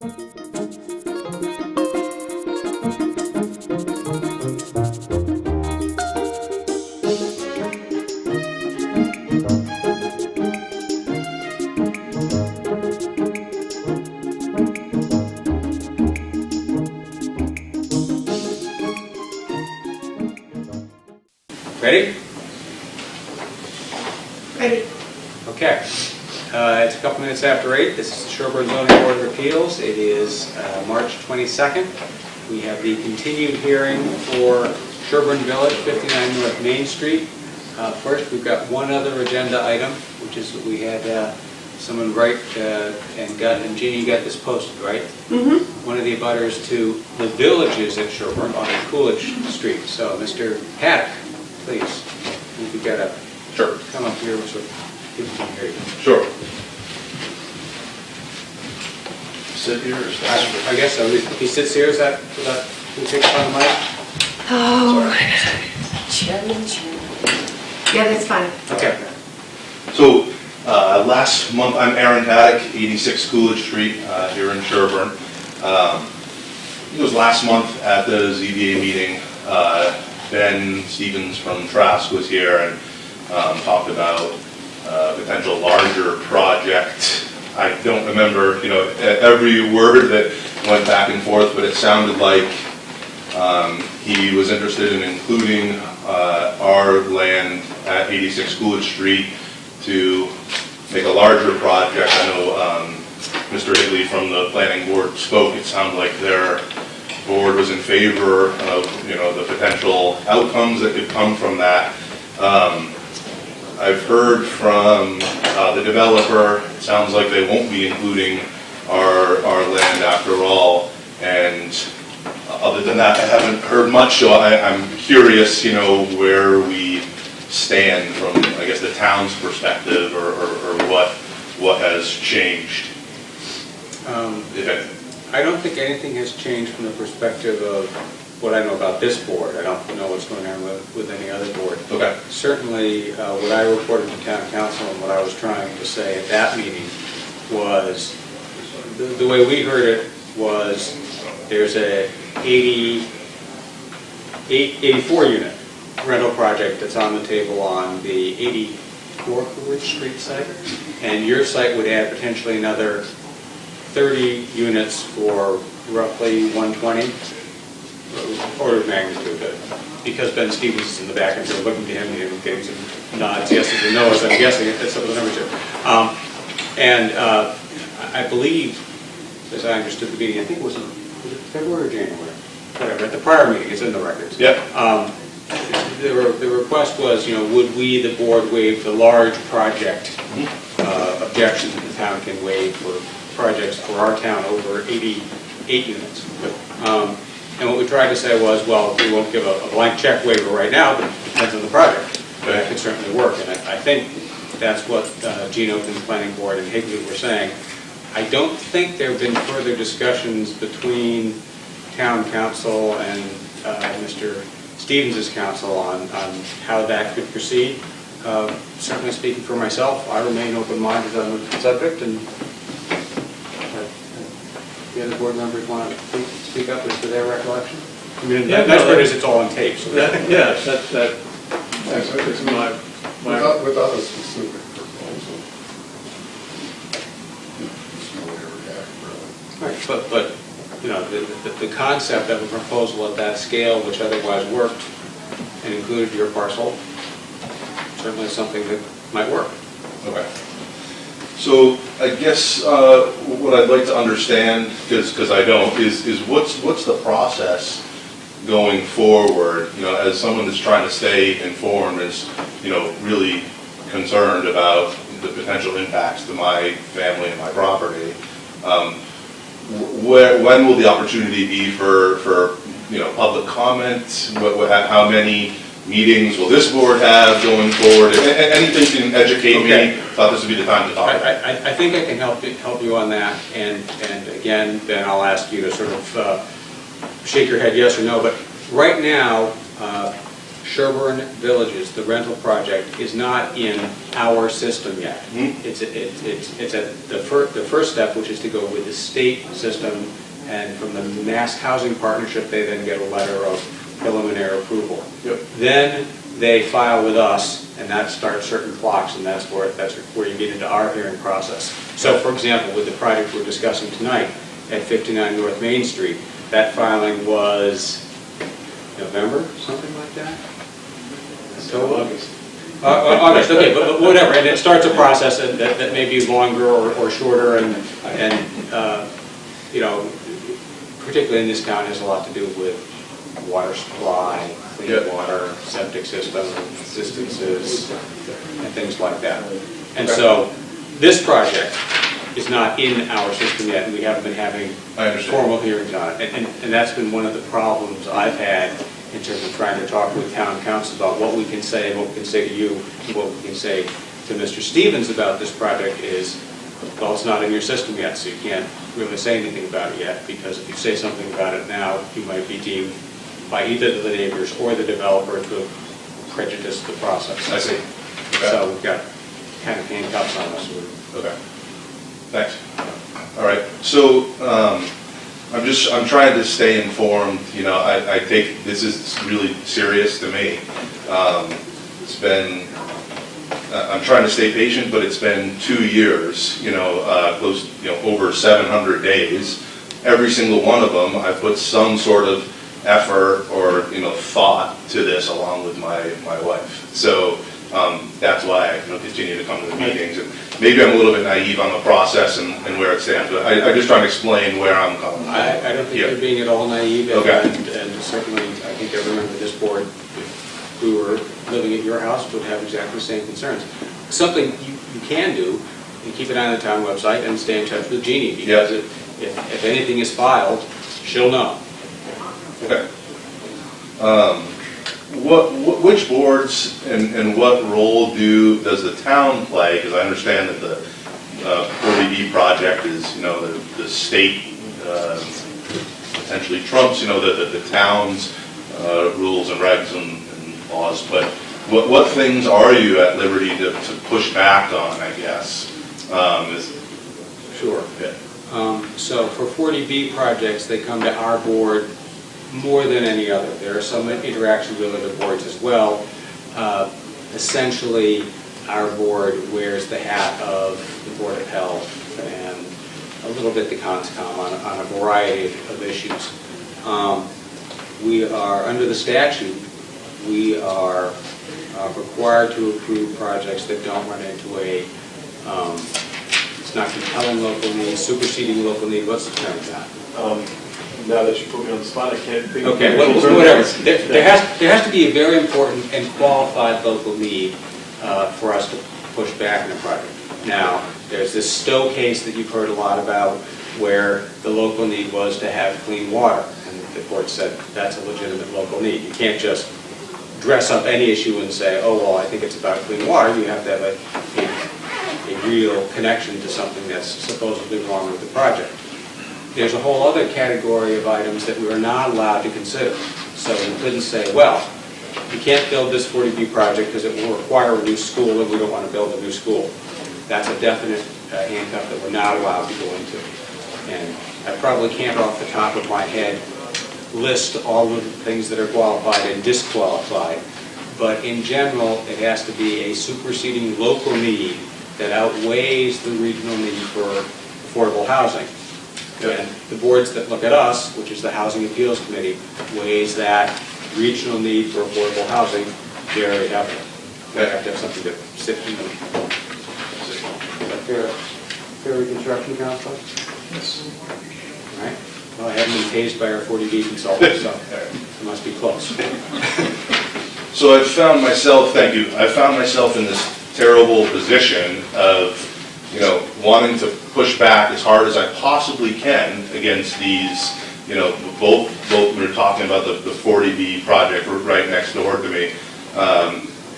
Ready? Ready. Okay. It's a couple minutes after 8. This is the Sherborn Zoning Board of Appeals. It is March 22nd. We have the continued hearing for Sherborn Village, 59 North Main Street. First, we've got one other agenda item, which is that we had someone write and Jeannie, you got this posted, right? Mm-hmm. One of the abutters to the villages at Sherborn on Coolidge Street. So, Mr. Haddock, please, if you got to come up here so people can hear you. Sure. Sit here or stand? I guess so. If he sits here, is that who takes on the mic? Oh, Chairman. Yeah, that's fine. Okay. So, last month, I'm Aaron Haddock, 86 Coolidge Street, here in Sherborn. It was last month at the ZBA meeting, Ben Stevens from Trask was here and talked about a potential larger project. I don't remember, every word that went back and forth, but it sounded like he was interested in including our land at 86 Coolidge Street to make a larger project. I know Mr. Higley from the planning board spoke. It sounded like their board was in favor of the potential outcomes that could come from that. I've heard from the developer. It sounds like they won't be including our land after all. And other than that, I haven't heard much. So I'm curious, where we stand from, I guess, the town's perspective, or what has changed. I don't think anything has changed from the perspective of what I know about this board. I don't know what's going on with any other board. Okay. Certainly, what I reported to town council and what I was trying to say at that meeting was, the way we heard it was, there's a 84 unit rental project that's on the table on the 84 Coolidge Street site, and your site would add potentially another 30 units for roughly 120, order of magnitude. Because Ben Stevens is in the back and so looking to him and getting some nods, yeses and no's, I'm guessing that's some of the numbers here. I believe, as I understood the meeting, I think was it February or January? Whatever, at the prior meeting, it's in the records. Yeah. The request was, would we, the board, waive the large project objections that the town can waive for projects for our town over 88 units. And what we tried to say was, well, we won't give a blank check waiver right now, but it depends on the project. But that could certainly work. And I think that's what Gino from the planning board and Higley were saying. I don't think there have been further discussions between town council and Mr. Stevens' council on how that could proceed. Certainly speaking for myself, I remain open-minded on the subject, and the other board members want to speak up as to their recollection. I mean, the next part is it's all on tape. So that's my without a specific proposal. There's no way to react, really. Right, but the concept of a proposal at that scale, which otherwise worked and included your parcel, certainly something that might work. Okay. So I guess what I'd like to understand, because I don't, is what's the process going forward? As someone that's trying to stay informed, is really concerned about the potential impacts to my family and my property. When will the opportunity be for public comment? How many meetings will this board have going forward? Anything can educate me. Thought this would be the time to talk. I think I can help you on that. And again, Ben, I'll ask you to sort of shake your head yes or no. But right now, Sherborn Villages, the rental project, is not in our system yet. It's at the first step, which is to go with the state system, and from the Mass Housing Partnership, they then get a letter of preliminary approval. Yep. Then they file with us, and that starts certain clocks, and that's where you get into our hearing process. So, for example, with the project we're discussing tonight at 59 North Main Street, that filing was November, something like that? August. August, okay, but whatever, and it starts a process that may be longer or shorter, and particularly in this town, has a lot to do with water supply, clean water, septic system, distances, and things like that. And so, this project is not in our system yet, and we haven't been having formal hearings on it. And that's been one of the problems I've had in terms of trying to talk with town council about what we can say, and what we can say to you, and what we can say to Mr. Stevens about this project is, well, it's not in your system yet, so you can't really say anything about it yet, because if you say something about it now, you might be deemed by either the neighbors or the developer to prejudice the process. I see. Okay. So we've got kind of handcuffs on us. Okay. Thanks. All right. So I'm trying to stay informed. I take this is really serious to me. It's been. I'm trying to stay patient, but it's been 2 years. Close. Over 700 days. Every single one of them, I put some sort of effort or thought to this along with my wife. So that's why I continue to come to the meetings. And maybe I'm a little bit naive on the process and where it stands, but I'm just trying to explain where I'm coming from. I don't think you're being at all naive, Okay. and certainly I think everyone in this board, if we were living at your house, would have exactly the same concerns. Something you can do, and keep it on the town website and stay in touch with Jeannie, because if anything is filed, she'll know. Okay. Which boards and what role does the town play? Because I understand that the 40B project is, the state potentially trumps, the town's rules and regs and laws. But what things are you at liberty to push back on, I guess? Sure. Yeah. So for 40B projects, they come to our board more than any other. There are some interaction with other boards as well. Essentially, our board wears the hat of the Board of Health and a little bit the CONSCOM on a variety of issues. We are, under the statute, we are required to approve projects that don't run into a, it's not compelling local need, superseding local need. What's the term of that? Now that you put me on the spot, I can't think of Okay, whatever. There has to be a very important and qualified local need for us to push back in a project. Now, there's this Stowe case that you've heard a lot about where the local need was to have clean water. And the court said that's a legitimate local need. You can't just dress up any issue and say, oh, well, I think it's about clean water. You have to have a real connection to something that's supposedly wrong with the project. There's a whole other category of items that we are not allowed to consider. So we couldn't say, well, you can't build this 40B project because it will require a new school and we don't want to build a new school. That's a definite handcuff that we're not allowed to go into. And I probably can't off the top of my head list all of the things that are qualified and disqualified, but in general, it has to be a superseding local need that outweighs the regional need for affordable housing. And the boards that look at us, which is the Housing Appeals Committee, weighs that regional need for affordable housing very heavily. We have to have something to sit in. Fair Reconstruction Council? Yes. All right. Well, I haven't been tased by our 40B consultant, so it must be close. So I found myself, thank you, I found myself in this terrible position of, wanting to push back as hard as I possibly can against these, both we were talking about the 40B project right next door to me,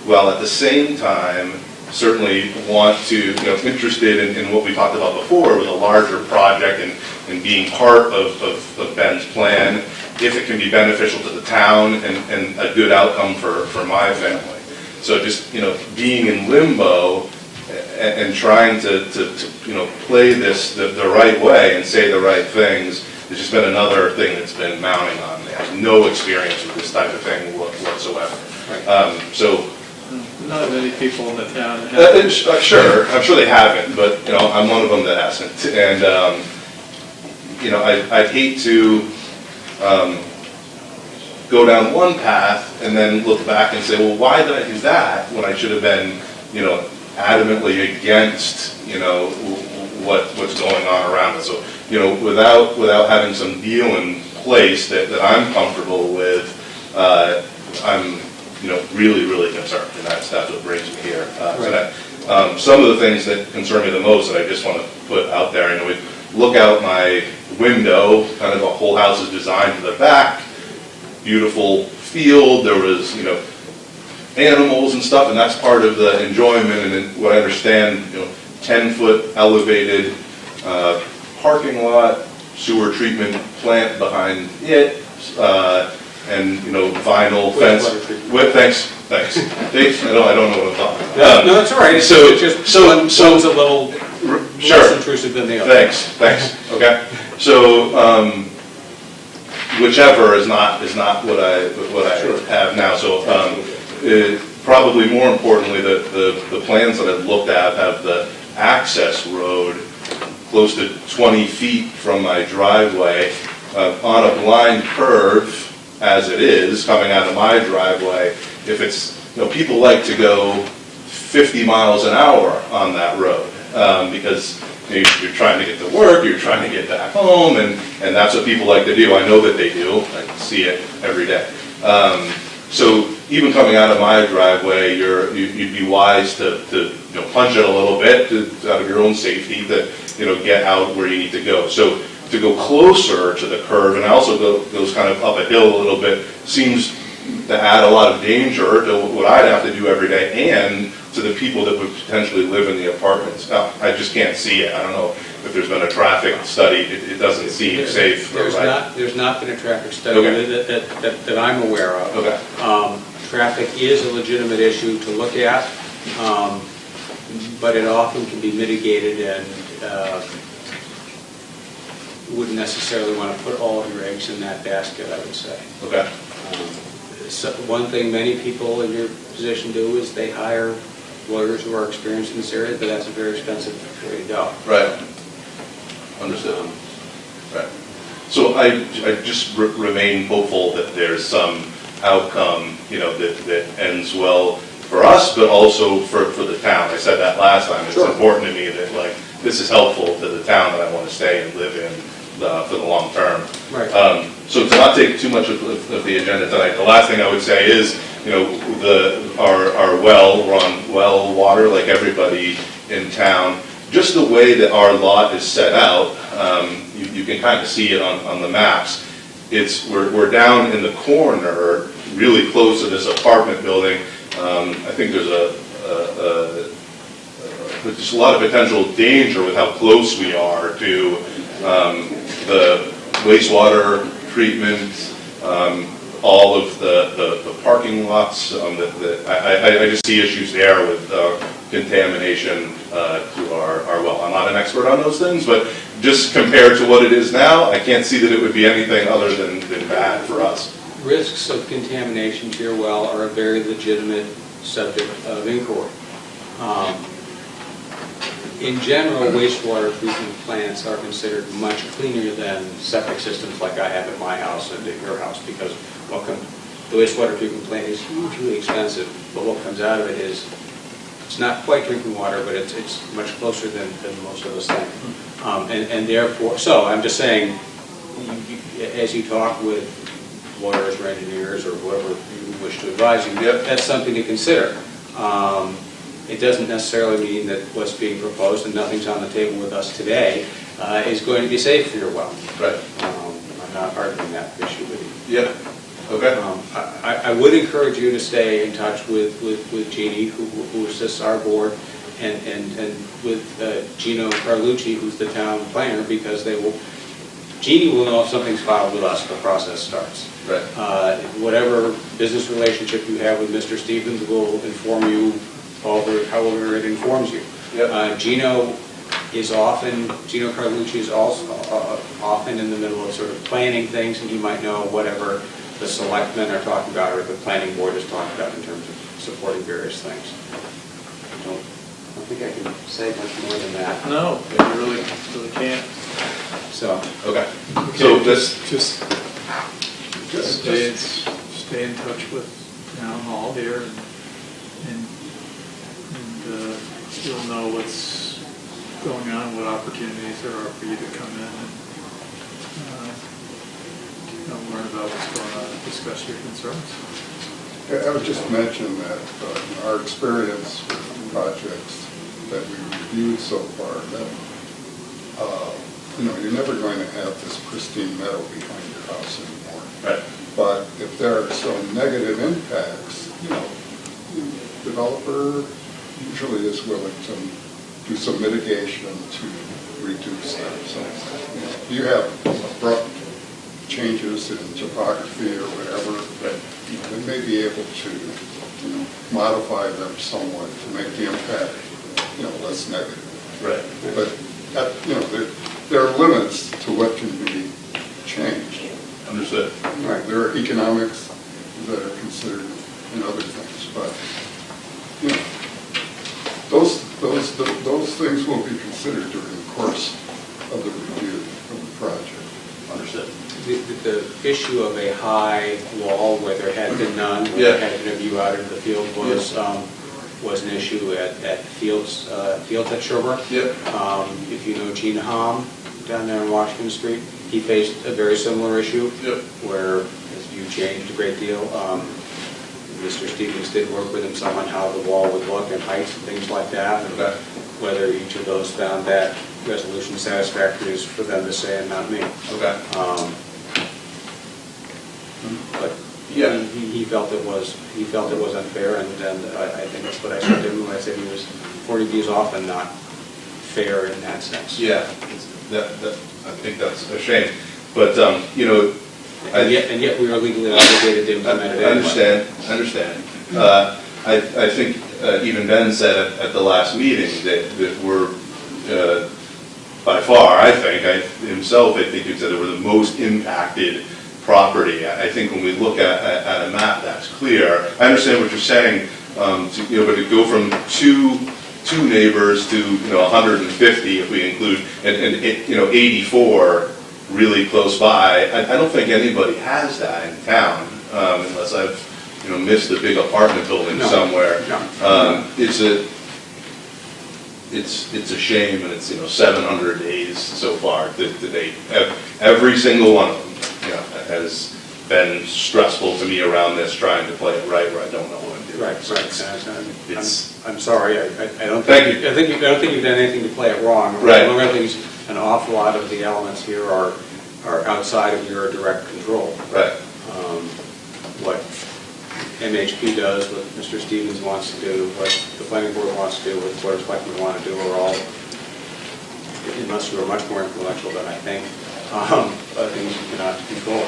while at the same time, certainly want to, interested in what we talked about before with a larger project and being part of Ben's plan if it can be beneficial to the town and a good outcome for my family. So just, being in limbo and trying to play this the right way and say the right things has just been another thing that's been mounting on me. I have no experience with this type of thing whatsoever. So. Not many people in the town have. Sure, I'm sure they haven't, but, I'm one of them that hasn't. And, I'd hate to go down one path and then look back and say, well, why did I do that when I should have been, adamantly against, what's going on around us. So, without having some deal in place that I'm comfortable with, I'm, really, really concerned, and that's what brings me here tonight. Some of the things that concern me the most that I just want to put out there, we look out my window, kind of a whole house is designed to the back, beautiful field, there was, animals and stuff, and that's part of the enjoyment, and what I understand, 10-foot elevated parking lot, sewer treatment plant behind it, and vinyl fence. Thanks. I don't know what I'm talking about. No, that's all right. It's just one's a little less intrusive than the other. Thanks. Okay. So whichever is not what I have now. So probably more importantly, the plans that I've looked at have the access road close to 20 feet from my driveway on a blind curve as it is coming out of my driveway. If it's, people like to go 50 miles an hour on that road because you're trying to get to work, you're trying to get back home, and that's what people like to do. I know that they do. I see it every day. So even coming out of my driveway, you'd be wise to punch it a little bit out of your own safety to get out where you need to go. So to go closer to the curve, and also goes kind of up a hill a little bit, seems to add a lot of danger to what I'd have to do every day and to the people that would potentially live in the apartments. Now, I just can't see it. I don't know if there's been a traffic study. It doesn't seem safe. There's not been a traffic study that I'm aware of. Okay. Traffic is a legitimate issue to look at, but it often can be mitigated and wouldn't necessarily want to put all of your eggs in that basket, I would say. Okay. So one thing many people in your position do is they hire lawyers who are experienced in this area, but that's a very expensive way to go. Right. Understood. Right. So I just remain hopeful that there's some outcome, that ends well for us, but also for the town. I said that last time. It's important to me that this is helpful to the town that I want to stay and live in for the long term. Right. So to not take too much of the agenda tonight, the last thing I would say is, our well, we're on well water like everybody in town. Just the way that our lot is set out, you can kind of see it on the maps. We're down in the corner, really close to this apartment building. I think there's just a lot of potential danger with how close we are to the wastewater treatment, all of the parking lots. I just see issues there with contamination to our well. I'm not an expert on those things, but just compared to what it is now, I can't see that it would be anything other than bad for us. Risks of contamination to your well are a very legitimate subject of inquiry. In general, wastewater treatment plants are considered much cleaner than septic systems like I have at my house and at your house, because the wastewater treatment plant is hugely expensive, but what comes out of it is, it's not quite drinking water, but it's much closer than most of us think. And therefore, so I'm just saying, as you talk with lawyers or engineers or whoever you wish to advise you, that's something to consider. It doesn't necessarily mean that what's being proposed, and nothing's on the table with us today, is going to be safe for your well. Right. I'm not arguing that issue with you. Yeah. Okay. I would encourage you to stay in touch with Jeannie, who assists our board, and with Gino Carlucci, who's the town planner, because they will Jeannie will know if something's filed with us, the process starts. Right. Whatever business relationship you have with Mr. Stevens will inform you however it informs you. Yep. Gino Carlucci is also often in the middle of sort of planning things, and he might know whatever the selectmen are talking about or the planning board is talking about in terms of supporting various things. I don't think I can say much more than that. No, you really can't. So, Okay. So this, Just stay in touch with town hall here, and you'll know what's going on, what opportunities there are for you to come in and learn about what's going on and discuss your concerns. I would just mention that in our experience with projects that we've reviewed so far, that you're never going to have this pristine meadow behind your house anymore. right, But if there are some negative impacts, developer usually is willing to do some mitigation to reduce that. So, you have abrupt changes in topography or whatever, right, they may be able to, modify them somewhat to make the impact, less negative. right. But, there are limits to what can be changed. Understood. There are economics that are considered and other things, but, those things will be considered during the course of the review of the project. Understood. the issue of a high wall where there had been none, where Yeah. there had been a view out into the field was an issue at Fields at Sherborn. Yep. If you know Gene Hom down there on Washington Street, he faced a very similar issue. Yep. Where his view changed a great deal. Mr. Stevens did work with him some on how the wall would look and heights and things like that. And Okay. whether each of those found that resolution satisfactory is for them to say and not me. Okay. But Yeah. he felt it was unfair, and I think that's what I said to him when I said he was 40 views often not fair in that sense. Yeah, I think that's a shame, but, And yet we are legally obligated to implement it anyway. I understand. I think even Ben said at the last meeting that we're, by far, I think he said that we're the most impacted property. I think when we look at a map, that's clear. I understand what you're saying, but to go from two neighbors to 150 if we include and 84 really close by. I don't think anybody has that in town unless I've missed a big apartment building somewhere. No. It's a shame, and it's 700 days so far to date. Every single one of them has been stressful to me around this, trying to play it right where I don't know what I'm doing. Right, So right. I'm sorry. I don't Thank think I don't think you've done anything to play it wrong. Right. One of the things, an awful lot of the elements here are outside of your direct control. Right. What MHP does, what Mr. Stevens wants to do, what the planning board wants to do, what the board of selectmen want to do, are all, unless you are much more influential than I think, things you cannot control.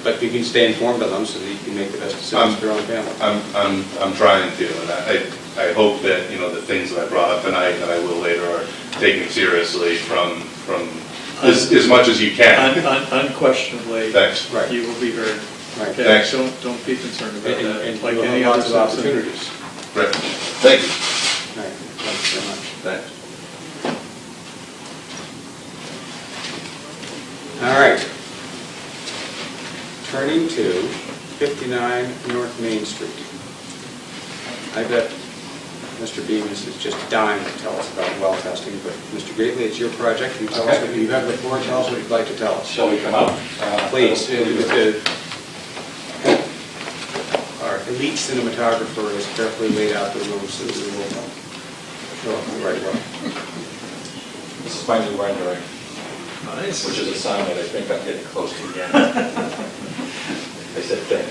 But you can stay informed of them so that you can make the best decisions for your own family. I'm trying to, and I hope that the things that I brought up tonight that I will later are taken seriously from as much as you can. Unquestionably, Thanks. Right. you will be heard. Right. Okay, Thanks. Don't be concerned about that. And Like you'll any have other lots of citizen. opportunities. Right. Thank you. Right. Thanks very much. Thanks. All right. Turning to 59 North Main Street. I bet Mr. Bemis is just dying to tell us about well testing, but Mr. Gately, it's your project. You tell us what you have the floor. Tell us what you'd like to tell us. Shall we come up? Please. Our elite cinematographer has carefully laid out the room so that we will show up the right way. This is my new rendering, Nice. which is a sign that I think I'm getting close to the end. I said think.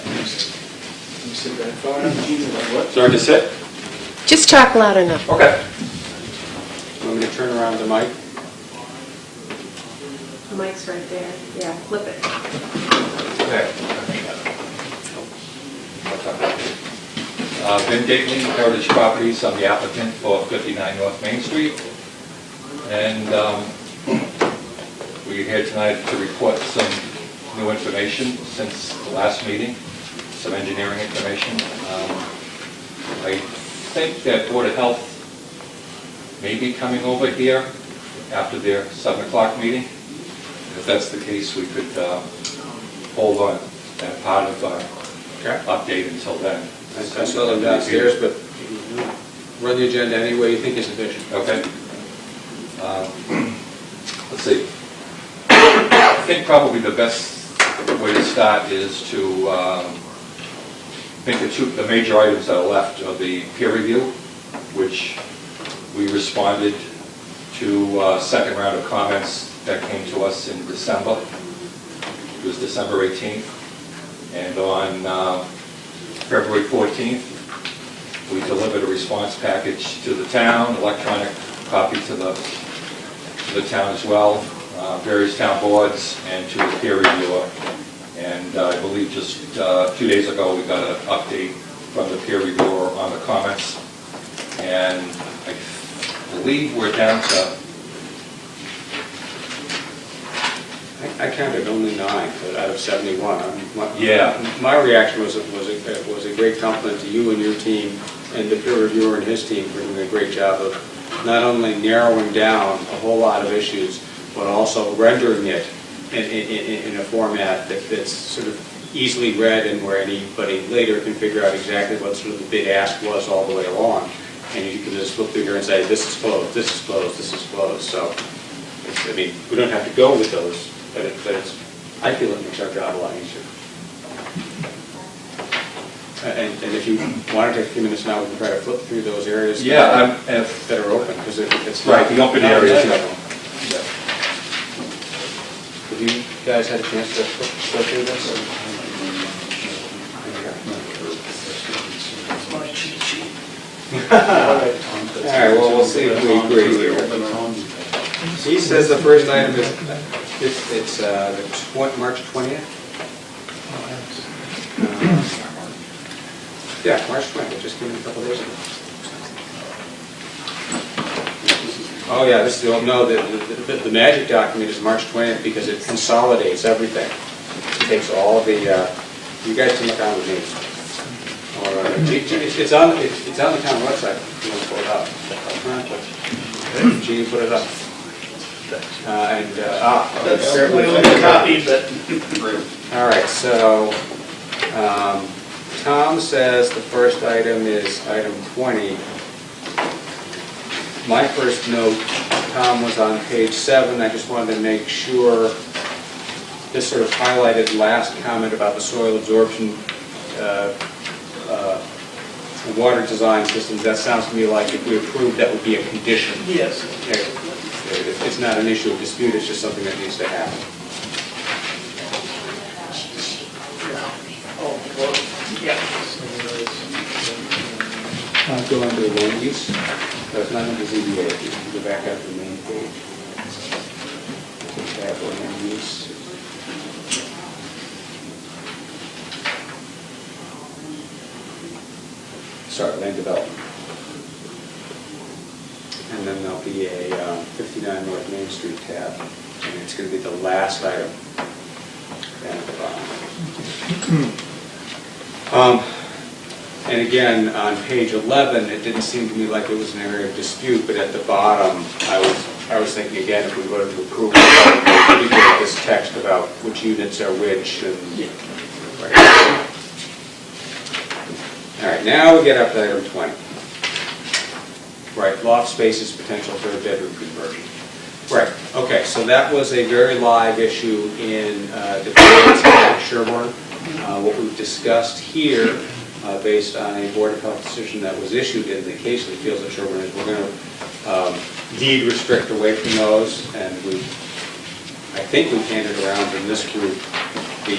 Let me sit back. Start to sit? Just talk loud enough. Okay. Want me to turn around the mic? The mic's right there. Yeah, flip it. Okay. Ben Gately, Heritage Properties, I'm the applicant for 59 North Main Street. And we're here tonight to report some new information since the last meeting, some engineering information. I think that Board of Health may be coming over here after their 7 o'clock meeting. If that's the case, we could hold on that part of our update until then. I saw them downstairs, but run the agenda any way you think is sufficient. Okay. Let's see. I think probably the best way to start is to think the major items that are left are the peer review, which we responded to a second round of comments that came to us in December. It was December 18th. And on February 14th, we delivered a response package to the town, electronic copy to the town as well, various town boards, and to the peer reviewer. And I believe just 2 days ago, we got an update from the peer reviewer on the comments. And I believe we're down to... I counted only 9 out of 71. Yeah. My reaction was a great compliment to you and your team, and the peer reviewer and his team for doing a great job of not only narrowing down a whole lot of issues, but also rendering it in a format that's sort of easily read and where anybody later can figure out exactly what sort of the bid ask was all the way along. And you can just flip through here and say, this is closed, this is closed, this is closed. So, I mean, we don't have to go with those, but I feel it makes our job a lot easier. And if you want to take a few minutes now, we can try to flip through those areas Yeah, that are open, because it's right, the open areas. Yeah. Have you guys had a chance to flip through this? All right, well, we'll see if we agree here. He says the first item is, it's March 20th? Yeah, March 20th, just came in a couple days ago. Oh, yeah, this is, no, the magic document is March 20th because it consolidates everything. It takes all of the, you guys can look on with me. Or, it's on the town website, if you want to pull it up. Gene, put it up. That's certainly only a copy, but... All right, so Tom says the first item is item 20. My first note, Tom, was on page 7. I just wanted to make sure this sort of highlighted last comment about the soil absorption water design systems. That sounds to me like if we approve, that would be a condition. Yes. It's not an issue of dispute, it's just something that needs to happen. Oh, well, yeah. I'll go under land use. No, it's not under ZBA. If you can go back up to the main page. Tab land use. Sorry, land development. And then there'll be a 59 North Main Street tab. And it's going to be the last item down at the bottom. And again, on page 11, it didn't seem to me like it was an area of dispute, but at the bottom, I was thinking again, if we voted to approve it, we get this text about which units are which. And, right. All right, now we get up to item 20. Right, loft spaces, potential third bedroom conversion. Right, okay, so that was a very live issue in the debates at Sherborn. What we've discussed here, based on a Board of Health decision that was issued in the case of the fields at Sherborn, is we're going to deed restrict away from those, and I think we've handed around in this group the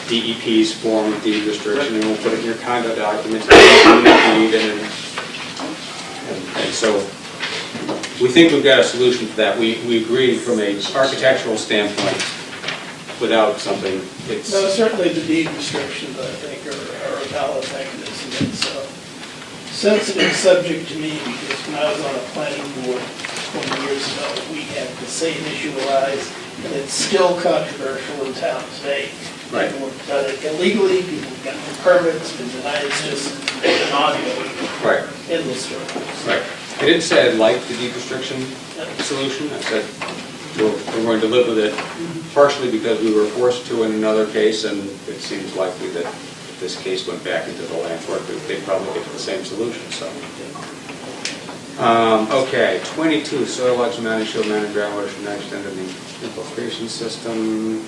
DEP's form of deed restriction, and we'll put it in your condo documents, and so we think we've got a solution to that. We agree from a architectural standpoint, without something, it's... No, certainly the deed restrictions, I think, are a valid mechanism. It's a sensitive subject to me because when I was on a planning board 20 years ago, we had the same issue arise, and it's still controversial in town today. Right. People have done it illegally, people have gotten permits, been denied, it's just an ongoing, Right. endless struggle. Right. I didn't say I'd like the deed restriction solution. I said we're going to live with it, partially because we were forced to in another case, and it seems likely that if this case went back into the land court, they'd probably get to the same solution. So, okay, 22, soil logs managed, show managed groundwater should not extend to the infiltration system.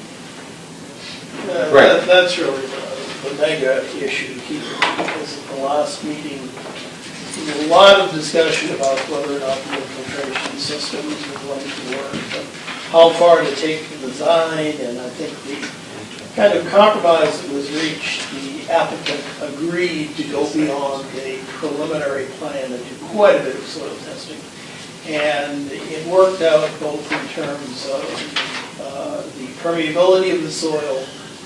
Right. That's really the mega issue here, because at the last meeting, there was a lot of discussion about whether or not the infiltration systems were going to work, and how far to take the design, and I think the kind of compromise that was reached, the applicant agreed to go beyond a preliminary plan and do quite a bit of soil testing. And it worked out both in terms of the permeability of the soil,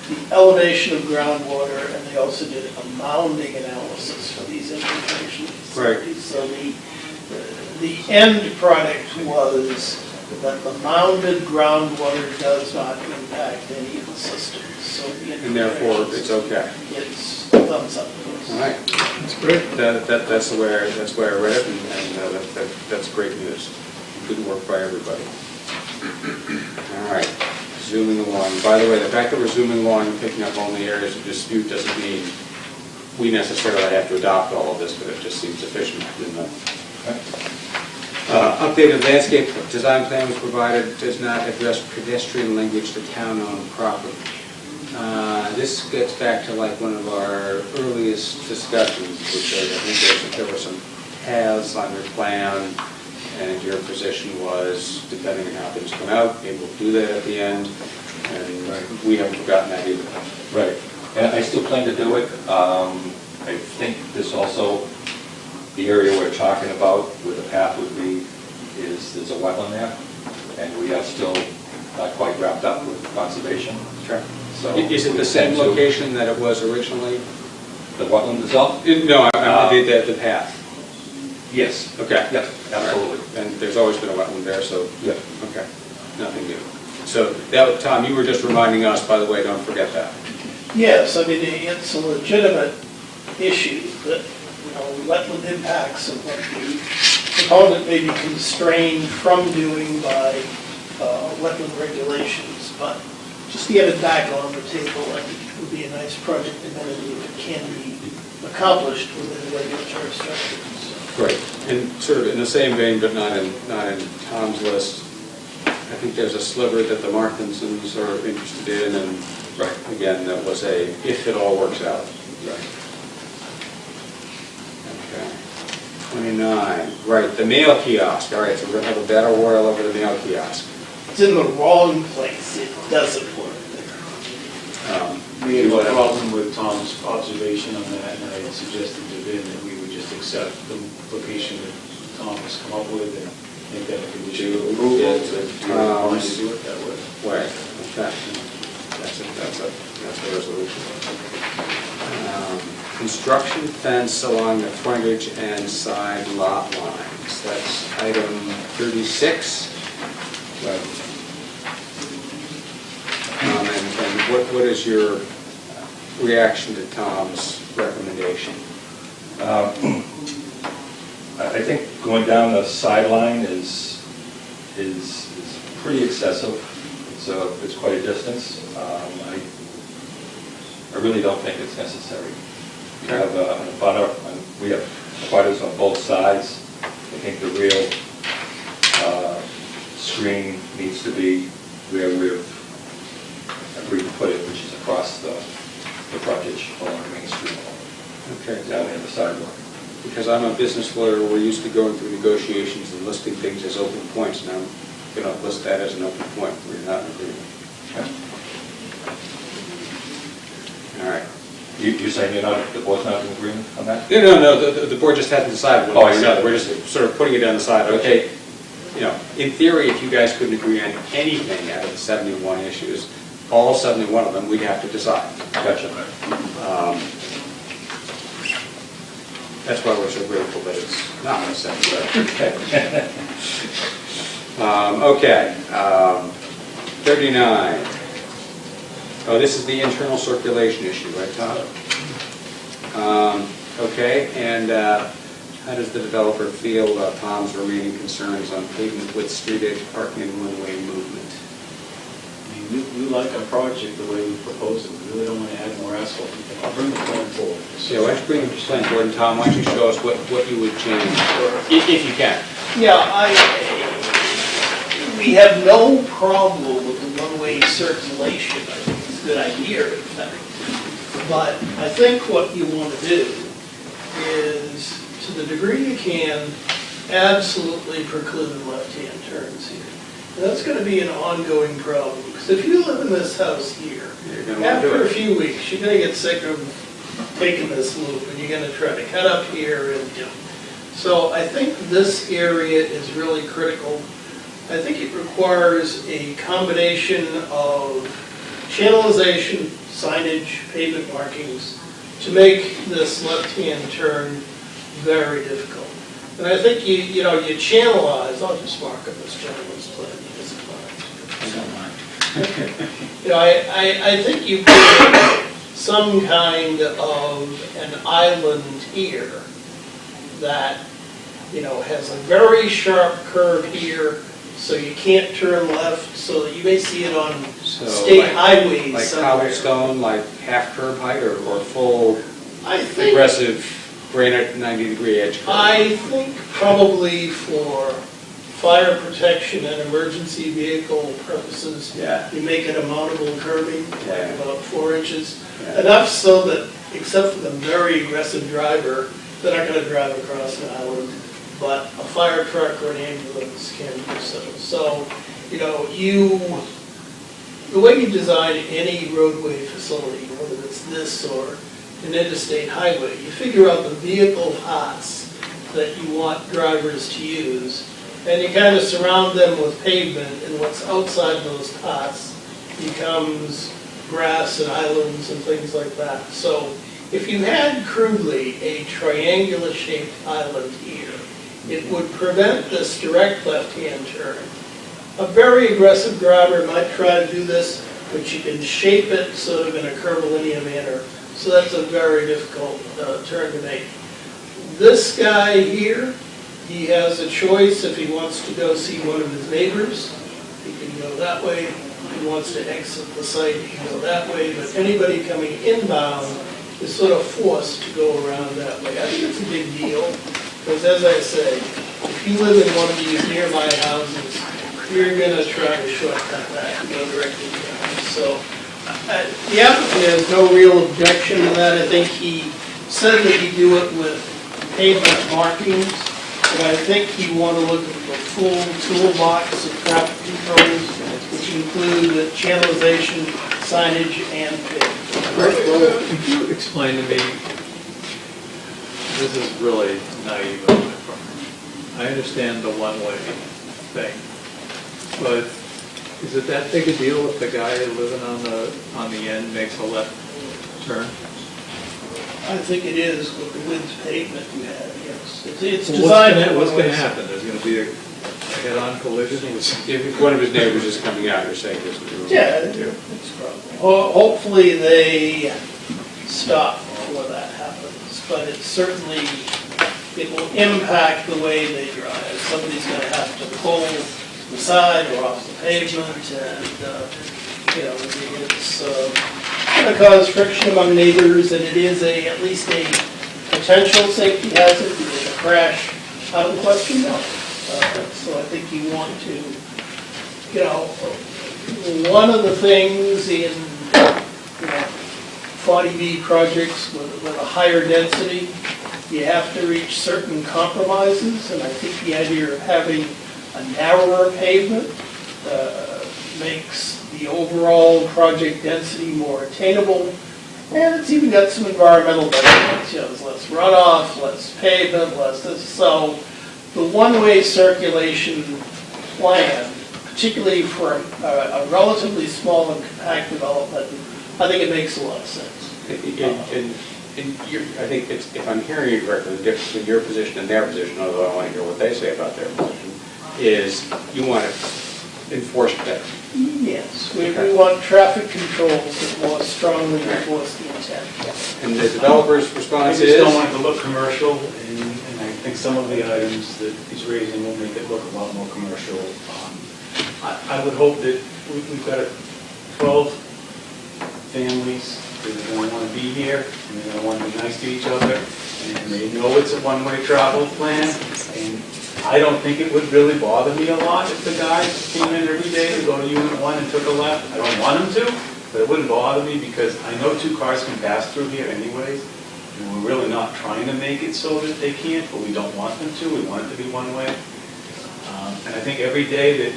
the elevation of groundwater, and they also did a mounding analysis for these infiltration facilities. So the end product was that the mounded groundwater does not impact any of the systems. So And therefore, it's okay. It's thumbs up. All right. That's great. That's the way I read it, and that's great news. Good work by everybody. All right. Zooming along. By the way, the fact that we're zooming along and picking up only areas of dispute doesn't mean we necessarily have to adopt all of this, but it just seems efficient in the... Updated landscape design plan was provided, does not address pedestrian linkage to town-owned property. This gets back to like one of our earliest discussions, which I think there were some paths on your plan, and your position was, depending on how things come out, maybe we'll do that at the end, and we haven't forgotten that either. Right, and I still plan to do it. I think this also, the area we're talking about where the path would be, there's a wetland there, and we are still not quite wrapped up with conservation. Sure. So Is it the same location that it was originally? The wetland itself? No, I did the path. Yes. Okay. Yeah, absolutely. Right. And there's always been a wetland there, so, Yeah. okay, nothing new. So, that, Tom, you were just reminding us, by the way, don't forget that. Yes, I mean, it's a legitimate issue that, wetland impacts and what the proponent may be constrained from doing by wetland regulations, but just to get it back on the table, I think it would be a nice project amenity if it can be accomplished within regulatory structures. Right. And sort of in the same vein, but not in Tom's list, I think there's a sliver that the Martinsons are interested in, and Right. again, that was a, if it all works out. Right. Okay. 29, right, the mail kiosk. All right, so we're going to have a battle royal over the mail kiosk. It's in the wrong place, it doesn't work. We have no problem with Tom's observation on that, and I suggested to Vin that we would just accept the location that Tom has come up with and make that a condition of approval. Yeah, To do it that way. Way, okay. That's a resolution. Construction fence along the frontage and side lot lines. That's item 36. And what is your reaction to Tom's recommendation? I think going down the sideline is pretty excessive. It's quite a distance. I really don't think it's necessary. We have we have butters on both sides. I think the real screen needs to be where we've agreed to put it, which is across the frontage along Main Street, Okay. down near the sidewalk. Because I'm a business lawyer, we're used to going through negotiations and listing things as open points. Now, going to list that as an open point. We're not in agreement. You're saying the board's not in agreement on that? No, the board just hasn't decided one Oh, way I or see. another. We're just sort of putting it on the side, okay? You know, in theory, if you guys couldn't agree on anything out of the 71 issues, all 71 of them, we'd have to decide. Gotcha. That's why we're so grateful that it's not a 71. Okay, 39. Oh, this is the internal circulation issue, right, Tom? Okay, and how does the developer feel about Tom's remaining concerns on pavement with street edge parking and one-way movement? I mean, we like our project the way we proposed it. We really don't want to add more asphalt. I'll bring the plan forward. Yeah, why don't you bring the plan forward, and Tom, why don't you show us what you would change, if you can? Yeah, we have no problem with the one-way circulation. I think it's a good idea, in fact. But I think what you want to do is, to the degree you can, absolutely preclude left-hand turns here. And that's going to be an ongoing problem, because if you live in this house here, You're gonna want to do after a it. few weeks, you're going to get sick of taking this loop, and you're going to try to cut up here, and, you know. So I think this area is really critical. I think it requires a combination of channelization, signage, pavement markings, to make this left-hand turn very difficult. And I think you channelize, I'll just mark up this gentleman's plan, he doesn't mind. You know, I think you put some kind of an island here that, you know, has a very sharp curve here, so you can't turn left, so that you may see it on So, state like- highways Like somewhere. cobblestone, like half curb height, or full I think, aggressive granite 90-degree edge curve? I think probably for fire protection and emergency vehicle purposes, Yeah. you make it a mountable curbing, Yeah. like about 4 inches. Yeah. Enough so that, except for the very aggressive driver, they're not gonna drive across an island, but a fire truck or an ambulance can do so. So, you know, the way you design any roadway facility, whether it's this or an interstate highway, you figure out the vehicle paths that you want drivers to use, and you kind of surround them with pavement, and what's outside those paths becomes grass and islands and things like that. So if you had crudely a triangular-shaped island here, it would prevent this direct left-hand turn. A very aggressive driver might try to do this, but you can shape it sort of in a curvilinear manner. So that's a very difficult turn to make. This guy here, he has a choice if he wants to go see one of his neighbors. He can go that way. If he wants to exit the site, he can go that way. But anybody coming inbound is sort of forced to go around that way. I think it's a big deal, because as I say, if you live in one of these nearby houses, you're going to try to shortcut that and go directly to your house. So the applicant has no real objection to that. I think he said that he'd do it with pavement markings, but I think you want to look at the full toolbox of traffic controls, which include channelization, signage, and pavement. Could you explain to me, this is really naive of my part. I understand the one-way thing, but is it that big a deal if the guy living on the end makes a left turn? I think it is with the width pavement you have, yes. It's Well, designed that What's way. going to happen? There's going to be a head-on collision with... If one of his neighbors is coming out, you're saying this would be... Yeah, it's probably. Hopefully they stop before that happens, but it certainly, it will impact the way they drive. Somebody's going to have to pull the side or off the pavement, and, you know, it's going to cause friction among neighbors, and it is at least a potential safety hazard. Is a crash out of the question? No. So I think you want to, you know, one of the things in, you know, 40B projects with a higher density, you have to reach certain compromises, and I think the idea of having a narrower pavement makes the overall project density more attainable, And it's even got some environmental benefits, there's less runoff, less pavement, less this. So the one-way circulation plan, particularly for a relatively small and compact development, I think it makes a lot of sense. I think it's, if I'm hearing you correctly, the difference between your position and their position, although I want to hear what they say about their position, is you want to enforce better. Yes, we want traffic controls that more strongly enforce the intent. And the developer's I response just is? don't want it to look commercial, and I think some of the items that he's raising will make it look a lot more commercial. I would hope that we've got 12 families that are going to want to be here, and they're going to want to be nice to each other, and they know it's a one-way travel plan, and I don't think it would really bother me a lot if the guy came in every day to go to Unit 1 and took a left. I don't want him to, but it wouldn't bother me because I know 2 cars can pass through here anyways, and we're really not trying to make it so that they can't, but we don't want them to. We want it to be one way. And I think every day that,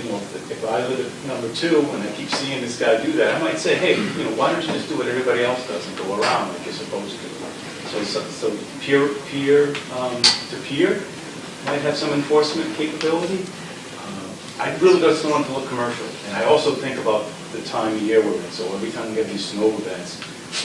if I live at number 2 and I keep seeing this guy do that, I might say, hey, why don't you just do what everybody else does and go around like you're supposed to? So peer to peer might have some enforcement capability. I really just don't want it to look commercial. And I also think about the time of year we're in. So every time we have these snow events,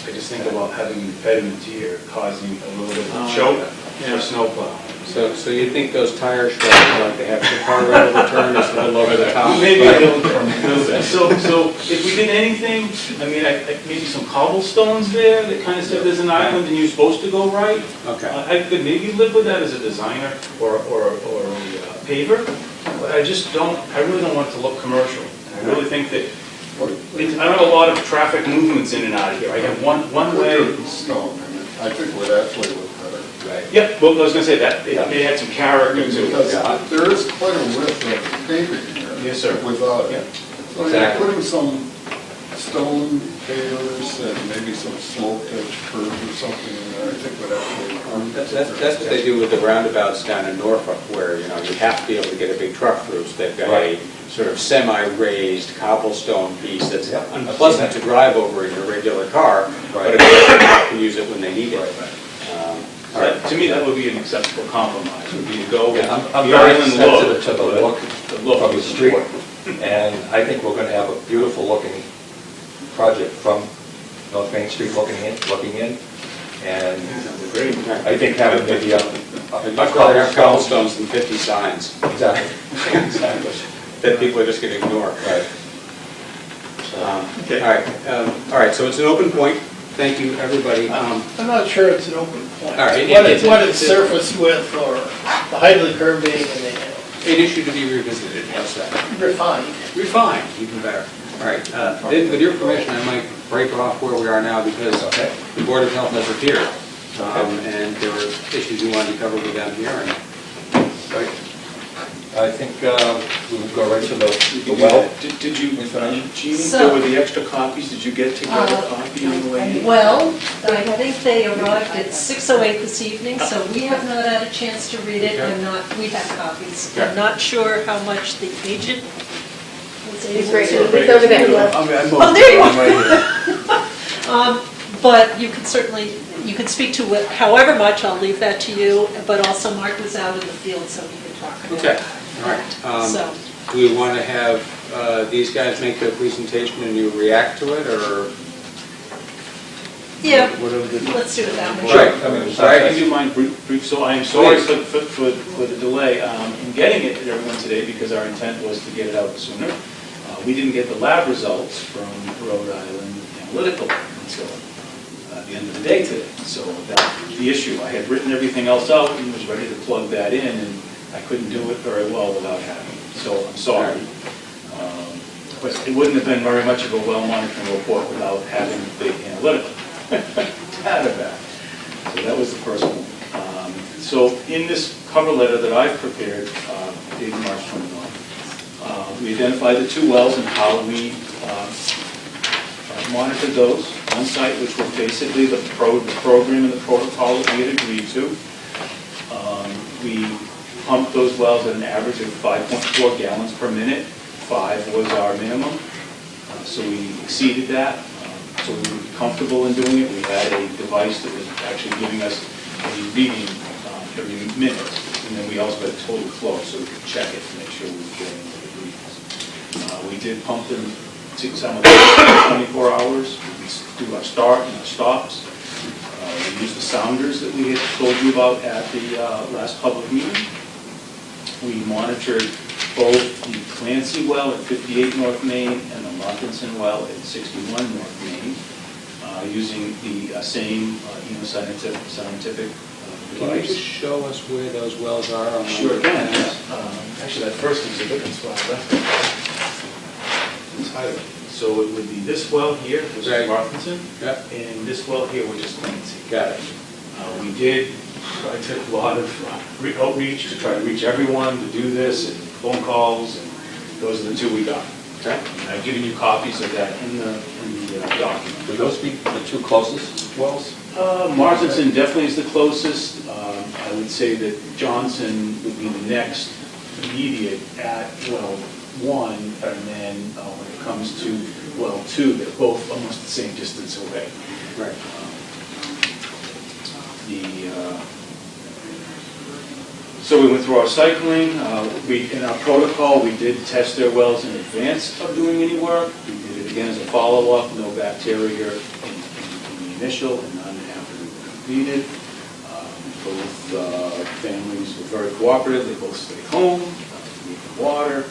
I just think about having an impediment here causing a little bit of a choke for snowplow. So you think those tire shrubs, like they have the car rental return, is a little over the top? Maybe a little bit. So if we did anything, maybe some cobblestones there that kind of said there's an island and you're supposed to go right. Okay. I could maybe live with that as a designer or a paver, but I really don't want it to look commercial. And I really think that, I don't have a lot of traffic movements in and out of here. I have one way. Snow, I think would actually look better. Right. Yep, well, I was going to say that, it may add some character to Because it. there is quite a width of paving here. Yes, sir. Without Yeah. it. So Exactly. putting some stone pavers and maybe some sloped edge curve or something in there, I think would actually. That's what they do with the roundabouts down in Norfolk, where, you have to be able to get a big truck through, so they've got a sort of semi-raised cobblestone piece that's unpleasant to drive over in your regular car, but a truck can use it when they need it. All right. To me, that would be an acceptable compromise, would be to go with I'm the very island sensitive to the look look of the street, and I think we're going to have a beautiful looking project from North Main Street looking in, and I think having maybe I'd much rather have cobblestones than 50 signs Exactly. that people are just going to ignore. Right. All right, so it's an open point. Thank you, everybody. I'm not sure it's an open point. All right, What it's surface width or the height of the curbing and the An issue to be revisited, how's that? refined. Refined, even better. All right, then with your permission, I might break off where we are now because the Board of Health has appeared. And there were issues we wanted to cover with them here. And I think we'll go right to the well. Did you, Jeannie, So- there were the extra copies, did you get to get a copy on the way in? Well, I think they arrived at 6:08 this evening, so we have not had a chance to read it. We have copies. Okay. I'm not sure how much the agent was able He's right to. here. He's over there. Oh, there you are. But you can certainly, you can speak to it however much, I'll leave that to you, but also Mark was out in the field, so he could talk about it. Okay, all right. So, Do we want to have these guys make their presentation and you react to it, or? yeah, Whatever the- let's do it that way. Right. I mean, I can do mine brief, so I am sorry for the delay in getting it to everyone today because our intent was to get it out sooner. We didn't get the lab results from Rhode Island Analytical until the end of the day today. So that's the issue. I had written everything else out and was ready to plug that in, and I couldn't do it very well without having it. So I'm sorry. But it wouldn't have been very much of a well-monitored report without having the analytical data back. So that was the first one. So in this cover letter that I've prepared, dated March 21, we identified the 2 wells and how we monitored those on site, which were basically the program and the protocol that we had agreed to. We pumped those wells at an average of 5.4 gallons per minute. 5 was our minimum, so we exceeded that. so we would be comfortable in doing it. We had a device that was actually giving us a reading every minute, and then we also had total flow, so we could check it to make sure we were getting the readings. We did pump them simultaneously 24 hours. We do our start and our stops. We used the sounders that we had told you about at the last public meeting. We monitored both the Clancy well at 58 North Main and the Markinson well at 61 North Main, using the same scientific Can you just device. show us where those wells are? on the- Sure can. Actually, that first exhibit, that's why I left it. It's highlighted. So it would be this well here, which is Right. Markinson, Yep, and this well here, which is Clancy. got it. We did, I took a lot of outreach to try to reach everyone to do this, and phone calls, and those are the two we got. Okay. And I've given you copies of that in the document. Would those be the two closest wells? Martinson definitely is the closest. I would say that Johnson would be the next immediate at well 1, and then when it comes to well 2, they're both almost the same distance away. Right. So we went through our cycling. In our protocol, we did test their wells in advance of doing any work. We did it again as a follow-up, no bacteria in the initial and none after we completed. Both families were very cooperative. They both stayed home, needed water,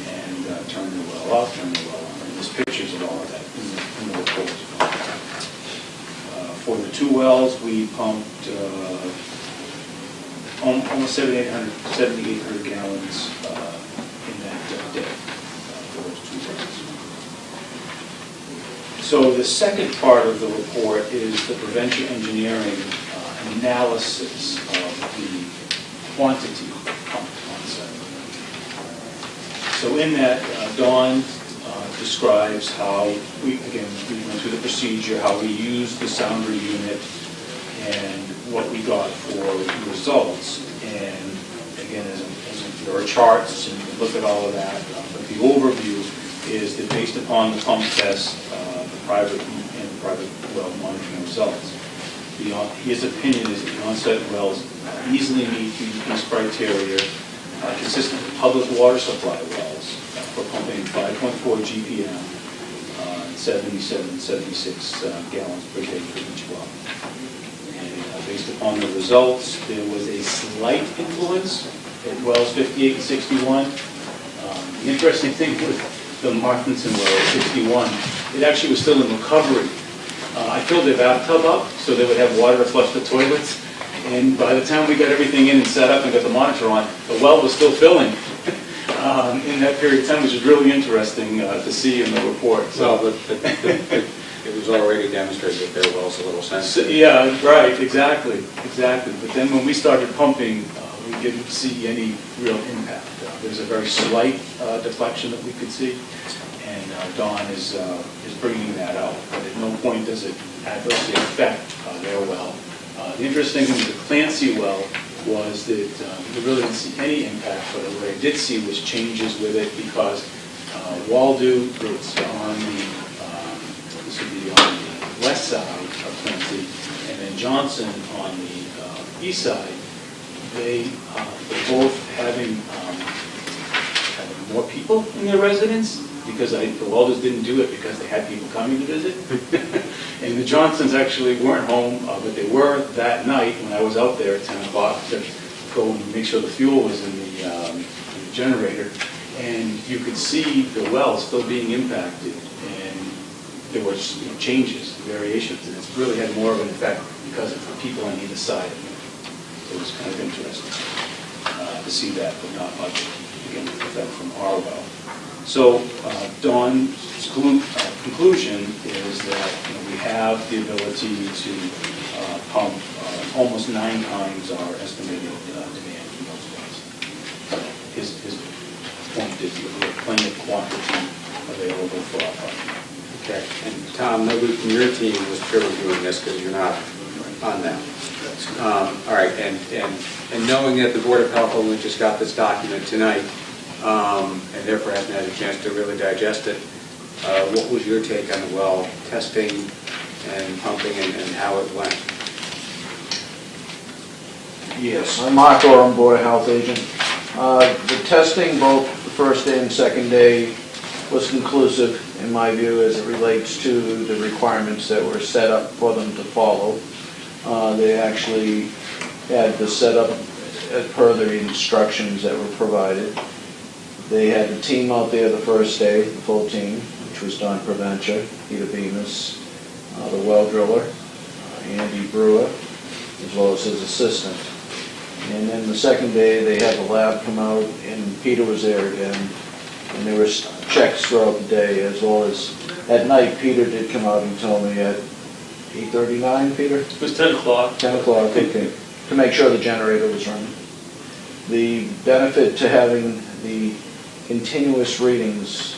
and turned the well off, turned the well on. And there's pictures of all of that in the report. For the 2 wells, we pumped almost 7,800 gallons in that day for those 2 wells. So the second part of the report is the prevention engineering analysis of the quantity pumped on site. So in that, Dawn describes how we went through the procedure, how we used the sounder unit, and what we got for results. And again, there are charts, and you can look at all of that. But the overview is that based upon the pump test, the private well monitoring results, his opinion is that the on-site wells easily meet these criteria, consistent with public water supply wells for pumping 5.4 GPM, 76 gallons per day for each well. And based upon the results, there was a slight influence at wells 58 and 61. The interesting thing with the Martinson well at 61, it actually was still in recovery. I filled their bathtub up so they would have water to flush the toilets. And by the time we got everything in and set up and got the monitor on, the well was still filling in that period of time, which is really interesting to see in the report. Well, it was already demonstrated that their well's a little sensitive. Yeah, right, exactly. But then when we started pumping, we didn't see any real impact. There's a very slight deflection that we could see, and Dawn is bringing that out. But at no point does it adversely affect their well. The interesting thing with the Clancy well was that we really didn't see any impact, but what I did see was changes with it because Waldo, that's on this would be on the west side of Clancy, and then Johnson on the east side, they're both having more people in their residence, because the Waldos didn't do it because they had people coming to visit. And the Johnsons actually weren't home, but they were that night when I was out there at 10 o'clock to go and make sure the fuel was in the generator. And you could see the well still being impacted, and there were changes, variations, and it's really had more of an effect because of the people on either side. It was kind of interesting to see that, but not much, again, effect from our well. So Dawn's conclusion is that we have the ability to pump almost 9 times our estimated demand from those wells. His point is that we have plenty of quantity available for our project. Okay, and Tom, nobody from your team was peer reviewing this because you're not on that. All right, and knowing that the Board of Health only just got this document tonight, and therefore hasn't had a chance to really digest it, What was your take on the well testing and pumping and how it went? Yes, I'm Mark Orr, Board of Health agent. The testing, both the first day and second day, was conclusive, in my view, as it relates to the requirements that were set up for them to follow. They actually had the setup as per the instructions that were provided. They had the team out there the first day, the full team, which was Don Provencher, Peter Bemis, the well driller, Andy Brewer, as well as his assistant. And then the second day, they had the lab come out, and Peter was there again. And there were checks throughout the day, as well as at night. Peter did come out and tell me at 8:39, Peter? It was 10 o'clock. 10 o'clock, okay, to make sure the generator was running. The benefit to having the continuous readings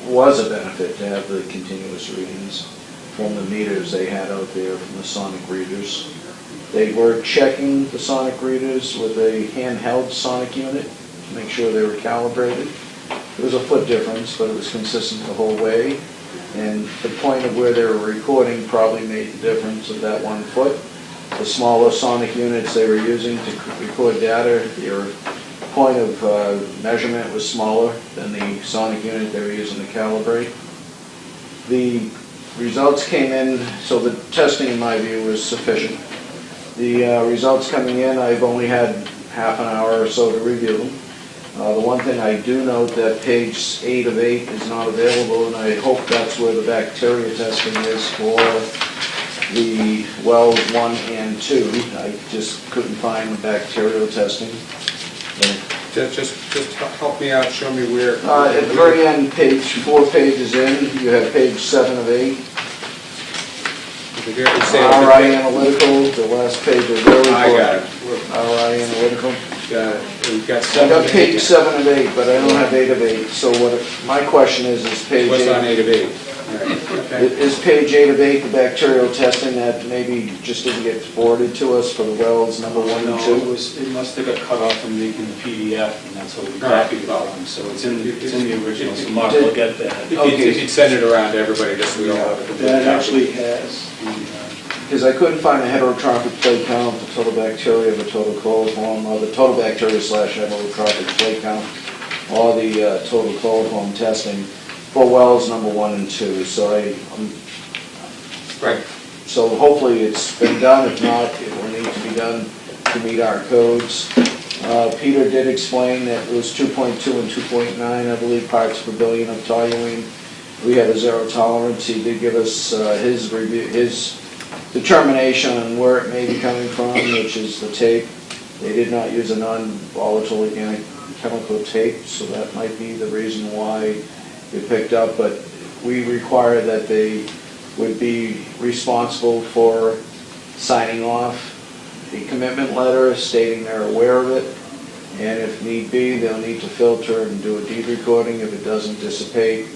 was a benefit to have the continuous readings from the meters they had out there, from the sonic readers. They were checking the sonic readers with a handheld sonic unit to make sure they were calibrated. There was a foot difference, but it was consistent the whole way. And the point of where they were recording probably made the difference of that 1 foot. The smaller sonic units they were using to record data, their point of measurement was smaller than the sonic unit they were using to calibrate. The results came in, so the testing in my view was sufficient. The results coming in, I've only had half an hour or so to review them. The one thing I do note that page 8 of 8 is not available, and I hope that's where the bacteria testing is for the wells 1 and 2. I just couldn't find the bacterial testing. Just help me out, show me where. At the very end, page 4 pages in, you have page 7 of 8. RI Analytical, the last page of their report. I got it. RI Analytical. Got it. We've got I 7 got of page 8. 7 of 8, but I don't have 8 of 8. So my question is page 8. What's on 8 of 8? Okay. Is page 8 of 8 the bacterial testing that maybe just didn't get forwarded to us for the wells number 1 and 2? No, it must have got cut off in the PDF, and that's how we copied it on. So it's in the original, so Mark will get that. If you'd send it around to everybody, just so we all have a complete That copy. actually has Because I couldn't find a heterotrophic plate count, the total bacteria, the total chloroform, or the total bacteria / heterotrophic plate count, or the total chloroform testing for wells number 1 and 2. So Right. So hopefully it's been done. If not, it will need to be done to meet our codes. Peter did explain that it was 2.2 and 2.9, I believe, parts per billion of toluene. We have a zero tolerance. He did give us his review, his determination on where it may be coming from, which is the tape. They did not use a non-volatile organic chemical tape, so that might be the reason why it picked up. But we require that they would be responsible for signing off a commitment letter stating they're aware of it, and if need be, they'll need to filter and do a deed recording if it doesn't dissipate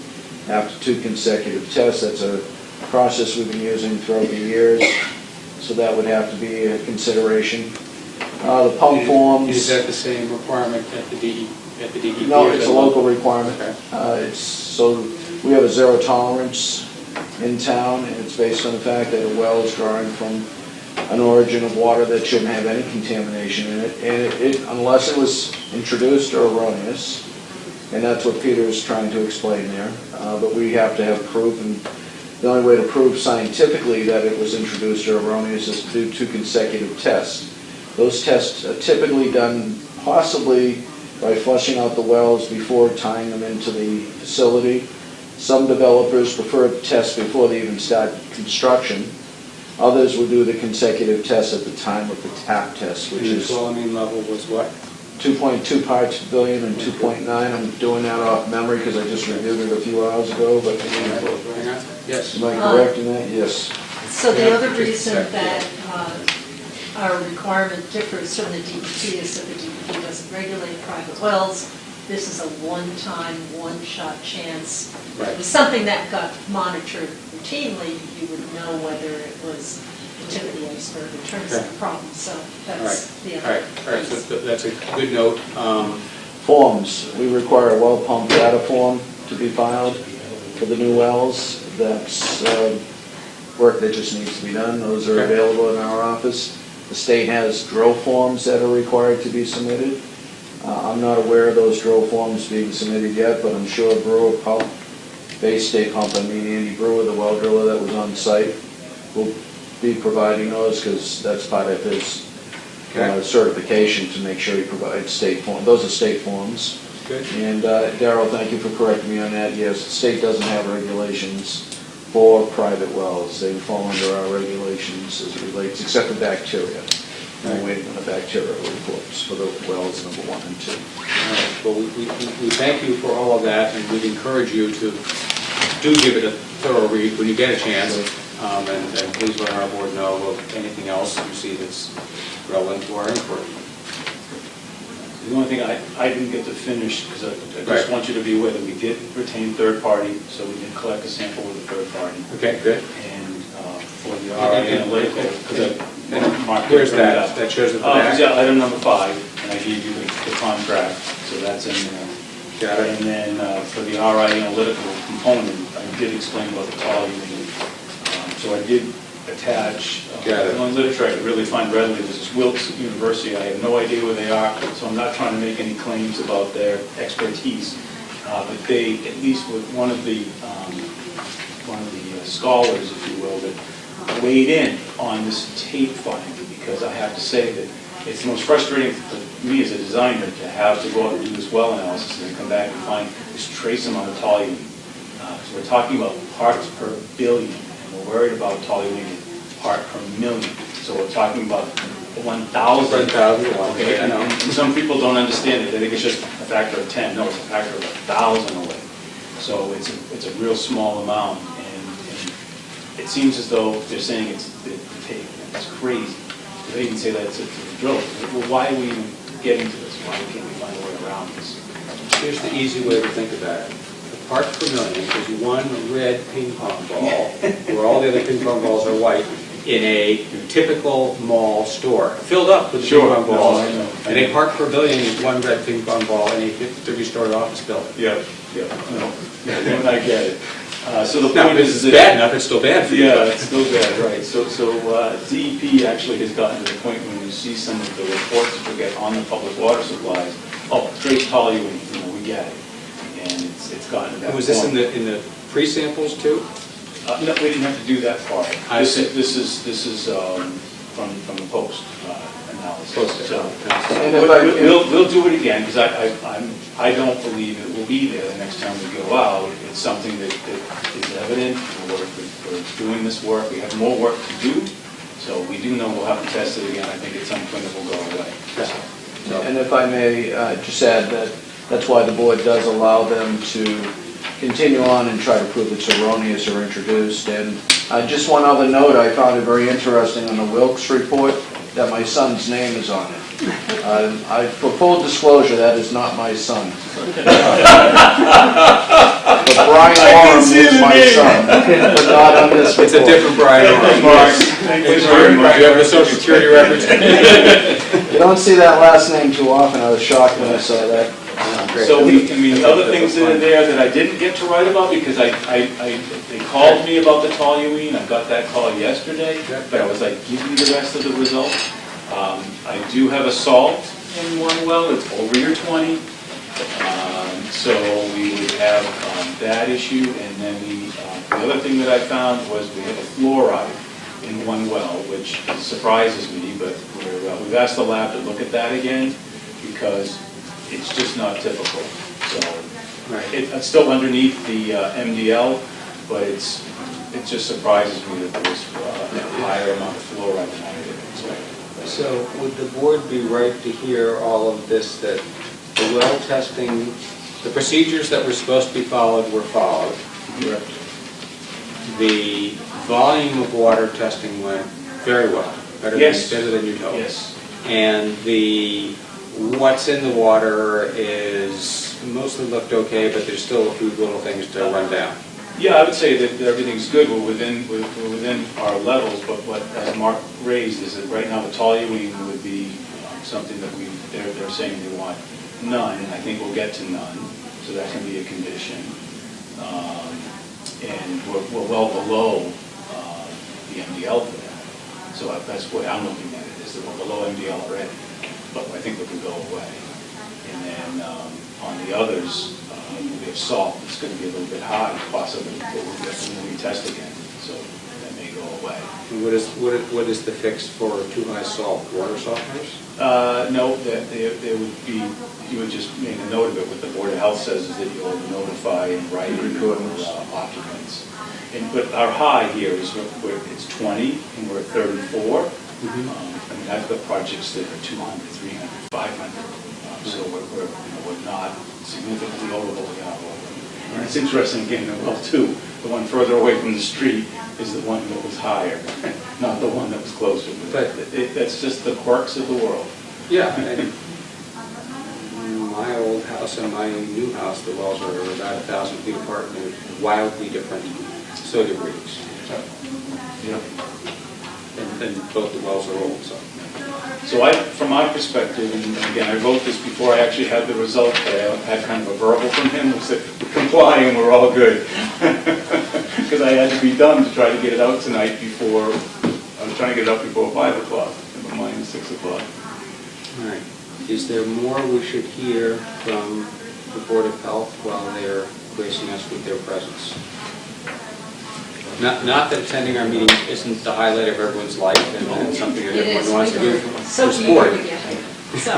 after 2 consecutive tests. That's a process we've been using throughout the years, so that would have to be a consideration. The pump forms... Is that the same requirement at the DEP? No, it's a local requirement. Okay. So we have a zero tolerance in town, and it's based on the fact that a well is drawing from an origin of water that shouldn't have any contamination in it, and unless it was introduced or erroneous, and that's what Peter is trying to explain there. But we have to have proof, and the only way to prove scientifically that it was introduced or erroneous is to do 2 consecutive tests. Those tests are typically done possibly by flushing out the wells before tying them into the facility. Some developers prefer to test before they even start construction. Others will do the consecutive tests at the time of the tap test, which And the is chloramine level was what? 2.2 parts per billion and 2.9. I'm doing that off memory because I just reviewed it a few hours ago, but Hang on. Yes. am I correct in that? Yes. So the other reason that our requirement differs from the DEP is that the DEP doesn't regulate private wells. This is a one-time, one-shot chance. If it was something that got monitored routinely, you would know whether it was the tip of the iceberg in terms of the problem. So that's the other. All right, so that's a good note. Forms. We require a well pump data form to be filed. for the new wells. That's work that just needs to be done. Those are available in our office. The state has drill forms that are required to be submitted. I'm not aware of those drill forms being submitted yet, but I'm sure Brewer Pump, Bay State Pump, Andy Brewer, the well driller that was on site, will be providing those, because that's part of his certification to make sure he provides state forms. Those are state forms. Good. And Darrell, thank you for correcting me on that. Yes, the state doesn't have regulations for private wells. They fall under our regulations as it relates, except for bacteria. We're waiting on the bacterial reports for the wells number 1 and 2. All right. Well, we thank you for all of that, and we'd encourage you to do give it a thorough read when you get a chance, and please let our board know of anything else you see that's relevant to our inquiry. The only thing I didn't get to finish, because I just Right. want you to be aware that we did retain third party, so we did collect a sample with a third party. Okay, good. And for the RI analytical, because Mark. Where's that? That shows at the back? Yeah, item number 5, and I gave you the contract, so that's in there. Got it. And then for the RI analytical component, I did explain about the tall unit. So I did attach Got it. the only literature I could really find readily was this Wilkes University. I have no idea where they are, so I'm not trying to make any claims about their expertise. But they, at least with one of the scholars, if you will, that weighed in on this tape finding, because I have to say that it's the most frustrating for me as a designer to have to go out and do this well analysis and then come back and find this trace amount of toluene. So we're talking about parts per billion, and we're worried about toluene part per million. So we're talking about 1,000. 1,000, Okay, I know. and some people don't understand it. They think it's just a factor of 10. No, it's a factor of 1,000 away. So it's a real small amount, and it seems as though they're saying it's the tape. It's crazy. They even say that it's a drill. Well, why are we even getting to this? Why can't we find a way around this? Here's the easy way to think about it. The parts per million is one red ping pong ball, where all the other ping pong balls are white, in a typical mall store, filled up with ping pong balls. No, I know. And a part per billion is one red ping pong ball in a 30-story office building. Yeah, no, I get it. So the Now, point if is it's that... bad enough, it's still bad for you. Yeah, it's still bad, right. So DEP actually has gotten to the point when you see some of the reports that you get on the public water supplies, oh, trace toluene, we get it. And it's gotten to that point. Was this in the pre-samples too? No, we didn't have to do that part. I see. This is from the post analysis. Post, So, And if I- we'll do it again, because I don't believe it will be there the next time we go out. It's something that is evident. We're doing this work. We have more work to do. So we do know we'll have to test it again. I think at some point it will go away. So, And if I may just add that that's why the board does allow them to continue on and try to prove it's erroneous or introduced. And just one other note, I found it very interesting on the Wilkes report that my son's name is on it. For full disclosure, that is not my son. But Brian Oram is my son, but not on this report. It's a different Brian Oram. Thank you very much. Do you have the social security records? You don't see that last name too often. I was shocked when I saw that. So the other things that are there that I didn't get to write about, because they called me about the toluene, I got that call yesterday, but I was like, give me the rest of the results. I do have a salt in one well, it's over your 20, so we would have that issue, and then the other thing that I found was we have a fluoride in one well, which surprises me, but we've asked the lab to look at that again, because it's just not typical. So it's still underneath the MDL, but it just surprises me that there was a higher amount of fluoride than I did expect. So would the board be right to hear all of this, that the well testing, the procedures that were supposed to be followed were followed? Correct. The volume of water testing went very well, better than you'd hoped. Yes. And what's in the water is mostly looked okay, but there's still a few little things to run down. Yeah, I would say that everything's good. We're within our levels, but what, as Mark raised, is that right now the toluene would be something that they're saying they want none. I think we'll get to none, so that can be a condition. And we're well below the MDL for that. So that's the way I'm looking at it, is that we're below MDL already, but I think we can go away. And then on the others, we have salt, it's going to be a little bit high, possibly, but we'll get some retest again, so that may go away. And what is the fix for too high salt? Water softeners? No, there would be, you would just make a note of it. What the Board of Health says is that you'll notify in writing your occupants. But our high here is, it's 20, and we're at 34. I mean, I've got projects that are 200, 300, 500. So we're not significantly over what we are over. And it's interesting, again, well, too, the one further away from the street is the one that was higher, not the one that was closer. But that's just the quirks of the world. Yeah. And my old house and my new house, the wells are about 1,000 feet apart, and they're wildly different sodium readings. Yeah. And both the wells are old, so. So from my perspective, and again, I wrote this before I actually had the result, but I had kind of a verbal from him, which said, comply and we're all good. Because I had to be done to try to get it out tonight before, I was trying to get it out before 5 o'clock, never mind 6 o'clock. All right. Is there more we should hear from the Board of Health while they're gracing us with their presence? Not that attending our meeting isn't the highlight of everyone's life and it's something that It is. everyone wants to do So for eager sport. to get here. So,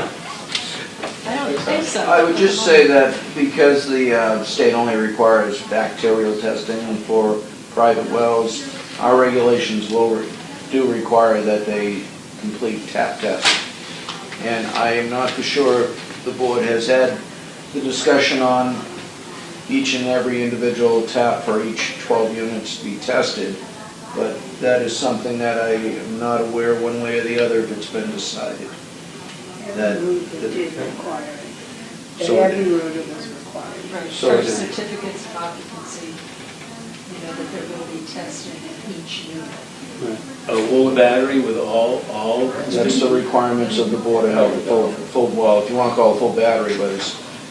I don't think so. I would just say that because the state only requires bacterial testing for private wells, our regulations do require that they complete tap tests. And I am not for sure if the board has had the discussion on each and every individual tap for each 12 units to be tested, but that is something that I am not aware one way or the other if it's been decided. That did require it. So- Every road it was required. Right, So for the- certificates of occupancy, that there will be testing in each unit. Will the battery with all? That's the requirements of the Board of Health, full, well, if you want to call it full battery, but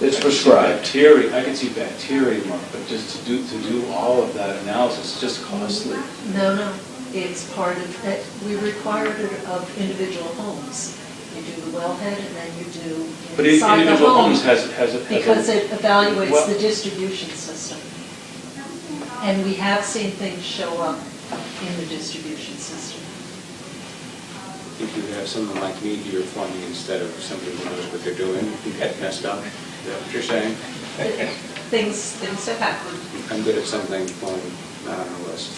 it's prescribed. Bacteria, I can see bacteria, Mark, but just to do all of that analysis, it's just costly. No, it's part of, we required it of individual homes. You do the wellhead and then you do But inside the individual home. homes has a. Because it evaluates Well- the distribution system. And we have seen things show up in the distribution system. If you have someone like me do your plumbing instead of somebody who knows what they're doing, who get messed up, is that what you're saying? Things have happened. I'm good at something, plumbing, not on the list.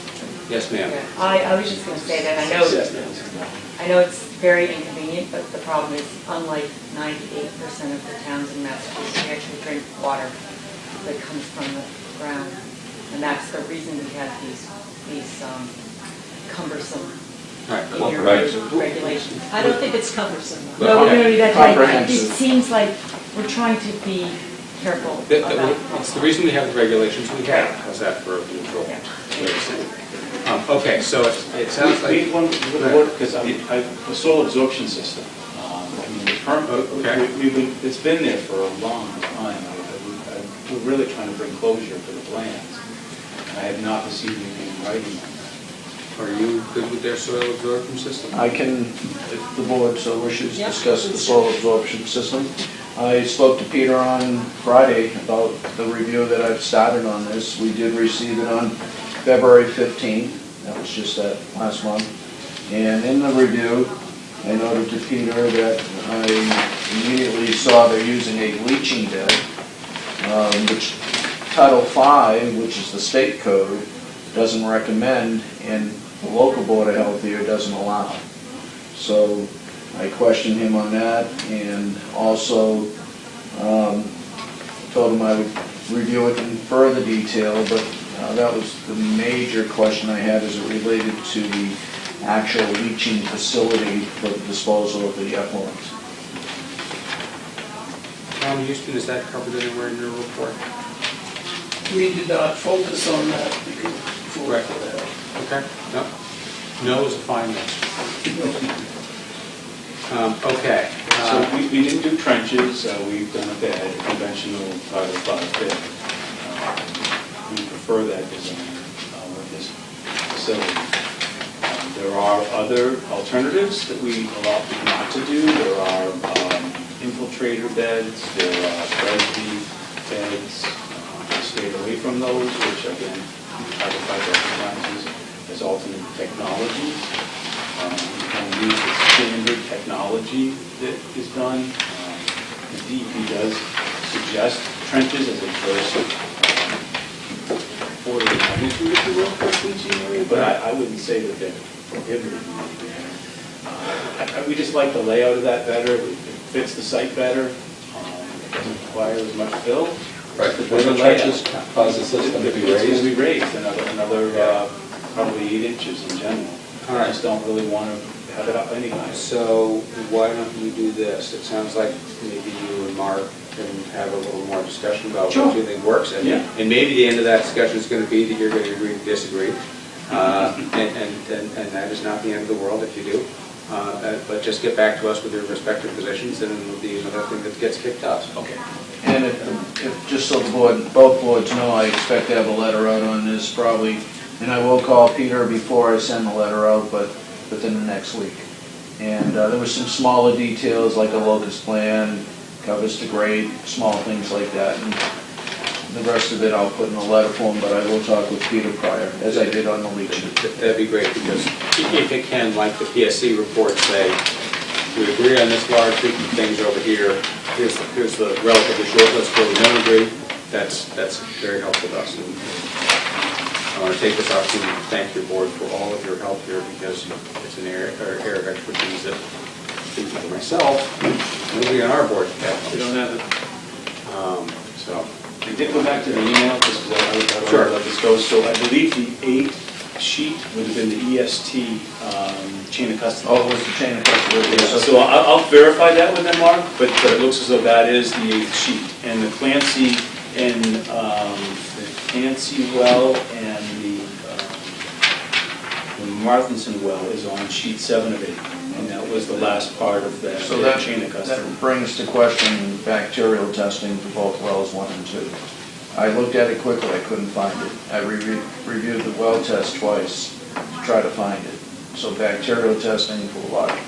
Yes, ma'am. I was just going to say that I know it's very inconvenient, but the problem is, unlike 98% of the towns in Massachusetts, we actually drink water that comes from the ground. And that's the reason we have these cumbersome Right. regulations. I don't think it's cumbersome. though. No, that's right. It Comprehensive. seems like we're trying to be careful about. It's the reason we have the regulations we have. How's that for a neutral way to say it? Okay, so it sounds like. Because the soil absorption system, I mean, Okay. it's been there for a long time. We're really trying to bring closure to the plans. And I have not received anything in writing. Are you good with their soil absorption system? I can, if the board so wishes, Yep. discuss the soil absorption system. I spoke to Peter on Friday about the review that I've started on this. We did receive it on February 15th. That was just that last month. And in the review, I noted to Peter that I immediately saw they're using a leaching bed, which Title V, which is the state code, doesn't recommend, and the local Board of Health here doesn't allow. So I questioned him on that, and also told him I would review it in further detail, but that was the major question I had as it related to the actual leaching facility for the disposal of the effluent. Tom Houston, is that covered anywhere in your report? We did not focus on that because before Right. that. Okay, no. No is a fine answer. Okay. So we didn't do trenches, we've done a bed, a conventional Title V bed. We prefer prefer that design with this facility. There are other alternatives that we opted not to do. There are infiltrator beds, there are Presby beds. We stayed away from those, which again, we clarified recognizes as alternate technologies. We can use the standard technology that is done. The DEP does suggest trenches as a first order of magnitude, if you will, for a leaching area, but I wouldn't say that they're prohibited. We just like the layout of that better. It fits the site better. It doesn't require as much fill. Right, It's a when better the layout. trenches cause the system to be It's going to raised. be raised another probably 8 inches in general. All I right. just don't really want to have it up any higher. So why don't we do this? It sounds like maybe you and Mark can have a little more discussion about Sure. what you think works. And Yeah. and maybe the end of that discussion is going to be that you're going to agree to disagree. And that is not the end of the world if you do. But just get back to us with your respective positions, and it'll be another thing that gets kicked up. Okay. And if, just so the board, both boards know, I expect to have a letter out on this probably, and I will call Peter before I send the letter out, but within the next week. And there was some smaller details, like a locus plan, covers to grade, small things like that. And the rest of it I'll put in a letter form, but I will talk with Peter prior, as I did on the leaching. That'd be great, because if it can, like the PSC report say, we agree on this large group of things over here, here's the relatively short list where we don't agree, that's very helpful to us. And I want to take this opportunity to thank your board for all of your help here, because it's an area of expertise that, for myself, nobody on our board has. We don't have it. So, I did go back to the email, just because I would Sure. let this go. So I believe the 8 sheet would have been the EST chain of custody. Oh, it was the chain of custody. Yeah, so I'll verify that with them, Mark, but it looks as though that is the 8th sheet. And the Clancy well and the Marthinson well is on sheet 7 of 8. And that was the last part of that So that, chain of custody. that brings to question bacterial testing for both wells 1 and 2. I looked at it quickly, I couldn't find it. I reviewed the well test twice to try to find it. So bacterial testing for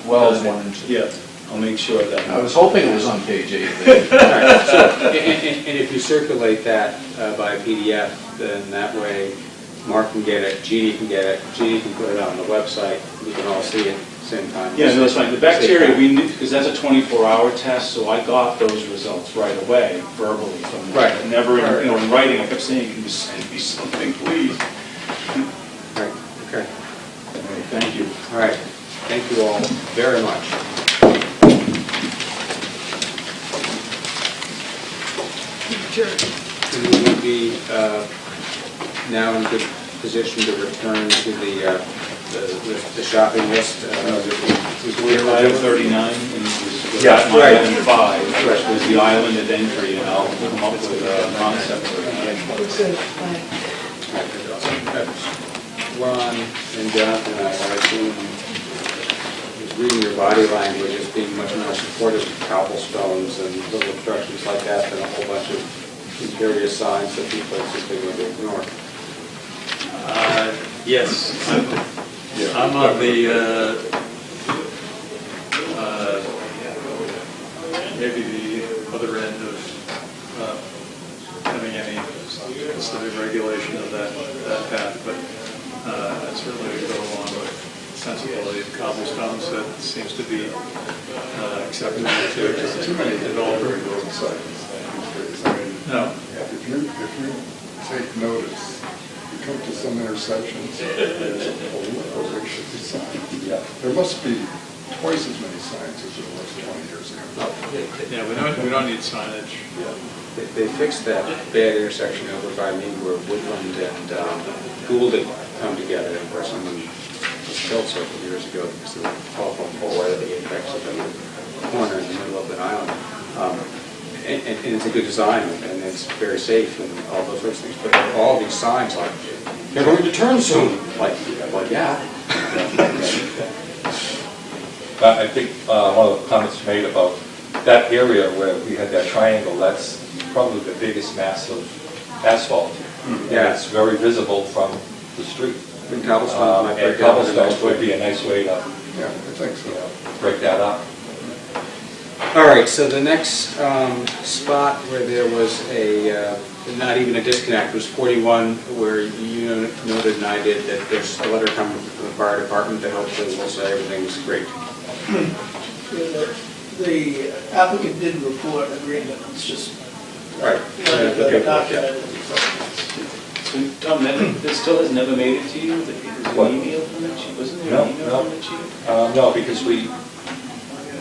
wells 1 and 2. Yeah, I'll make sure that. I was hoping it was on page 8. all right, so, and if you circulate that by PDF, then that way Mark can get it, Jeannie can get it, Jeannie can put it on the website, we can all see it at the same time. Yeah, no, that's fine. The bacteria, we knew, because that's a 24-hour test, so I got those results right away, verbally from them. Right. Never, in writing, I kept saying, can you send me something, please? Right, okay. Thank you. All right, thank you all very much. And we will be now in good position to return to the shopping list. We're at item 39, and it was Yeah, right. item 5, which was the island of entry, and I'll come up with a concept for that. Ron and Jonathan, I assume, is reading your body language as being much more supportive of cobblestones and little obstructions like that than a whole bunch of imperious signs that people are just going to ignore. Yes, I'm on the, maybe the other end of having any specific regulation of that path, but I certainly would go along with sensibility of cobblestones. That seems to be acceptable to any developer. No. If you take notice, you come to some intersections, there's a pole or there should be signs. There must be twice as many signs as there was 20 years ago. Yeah, we don't need signage. They fixed that bad intersection over by me where Woodland and Gould had come together, and where someone was killed several years ago because of the telephone pole right at the apex of the corner in the middle of the island. And it's a good design, and it's very safe, and all those sorts of things. But all these signs like, "They're going to turn soon," like yeah. I think one of the comments you made about that area where we had that triangle, that's probably the biggest mass of asphalt Yeah. It's very visible from the street. And cobblestones might break And it up in a nice cobblestones would way. be a nice way to, Yeah, I think so. break that up. All right, so the next spot where there was not even a disconnect was 41, where you noted and I did that there's a letter coming from the fire department that hopefully will say everything's great. The applicant did report agreement, it's just Right. documented. Tom, that still has never made it to you? There's What? an email from the chief? Wasn't there No, an email no. from the chief? No, because it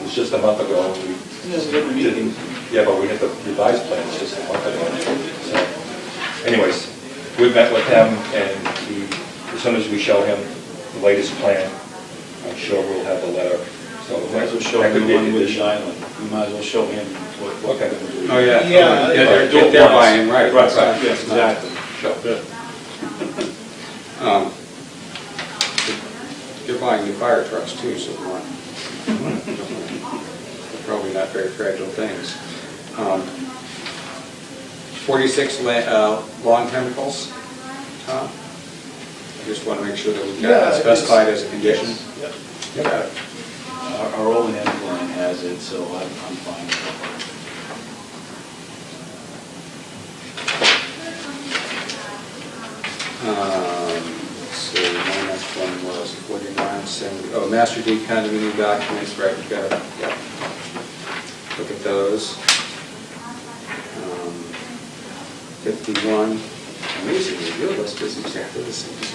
was just a month ago, and we No, we haven't didn't, meeting. yeah, but we had the revised plans just a month ago. So, anyways, we met with him, and as soon as we show him the latest plan, I'm sure we'll have the letter. So We might as well show that him could the be a one with the condition. island. We might as well show him what Okay. we're going to do. Oh, yeah. Yeah, Get their buy-in, right. Right, yes, exactly. Sure. You're buying new fire trucks too, so come on. They're probably not very fragile things. 46 lawn chemicals, Tom? I just want to make sure that we've got Yeah, it specified as a condition. Yep. Got it. Our O&M plan has it, so I'm fine with that. Let's see, my next one was 49, 70, oh, master deed condominium documents, right, we've got to, yeah. Look at those. 51, amazingly, your list is exactly the same as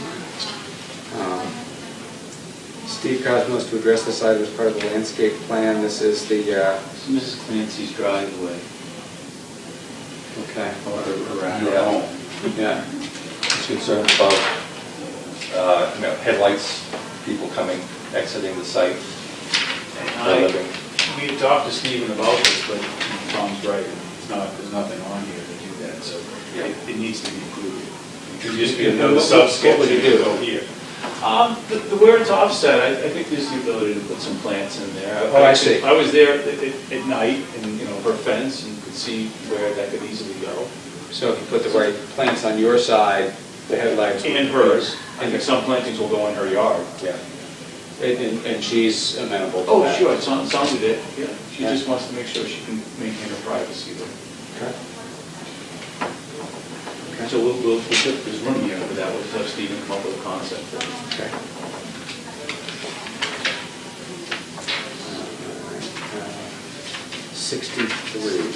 mine. Steve Cosmos to address this item as part of the landscape plan, this is the, This is Mrs. Clancy's driveway. okay. Around her Yeah. home. Yeah, He's concerned about, headlights, people coming, exiting the site, for a living. We had talked to Stephen about this, but Tom's right, there's nothing on here to do that, so it needs to be included. It could just be another What sub-sketch would you to do? go here. Where it's offset, I think there's the ability to put some plants in there. Oh, I see. I was there at night and, her fence, and could see where that could easily go. so if you put the right plants on your side, the headlights. would- And hers, I think some plantings will go in her yard. Yeah. And she's amenable to Oh, that. sure, it sounds good, yeah. She Yeah. just wants to make sure she can maintain her privacy though. Okay. So there's room here for that, we'll just have Stephen come up with a concept for it. Okay. 63.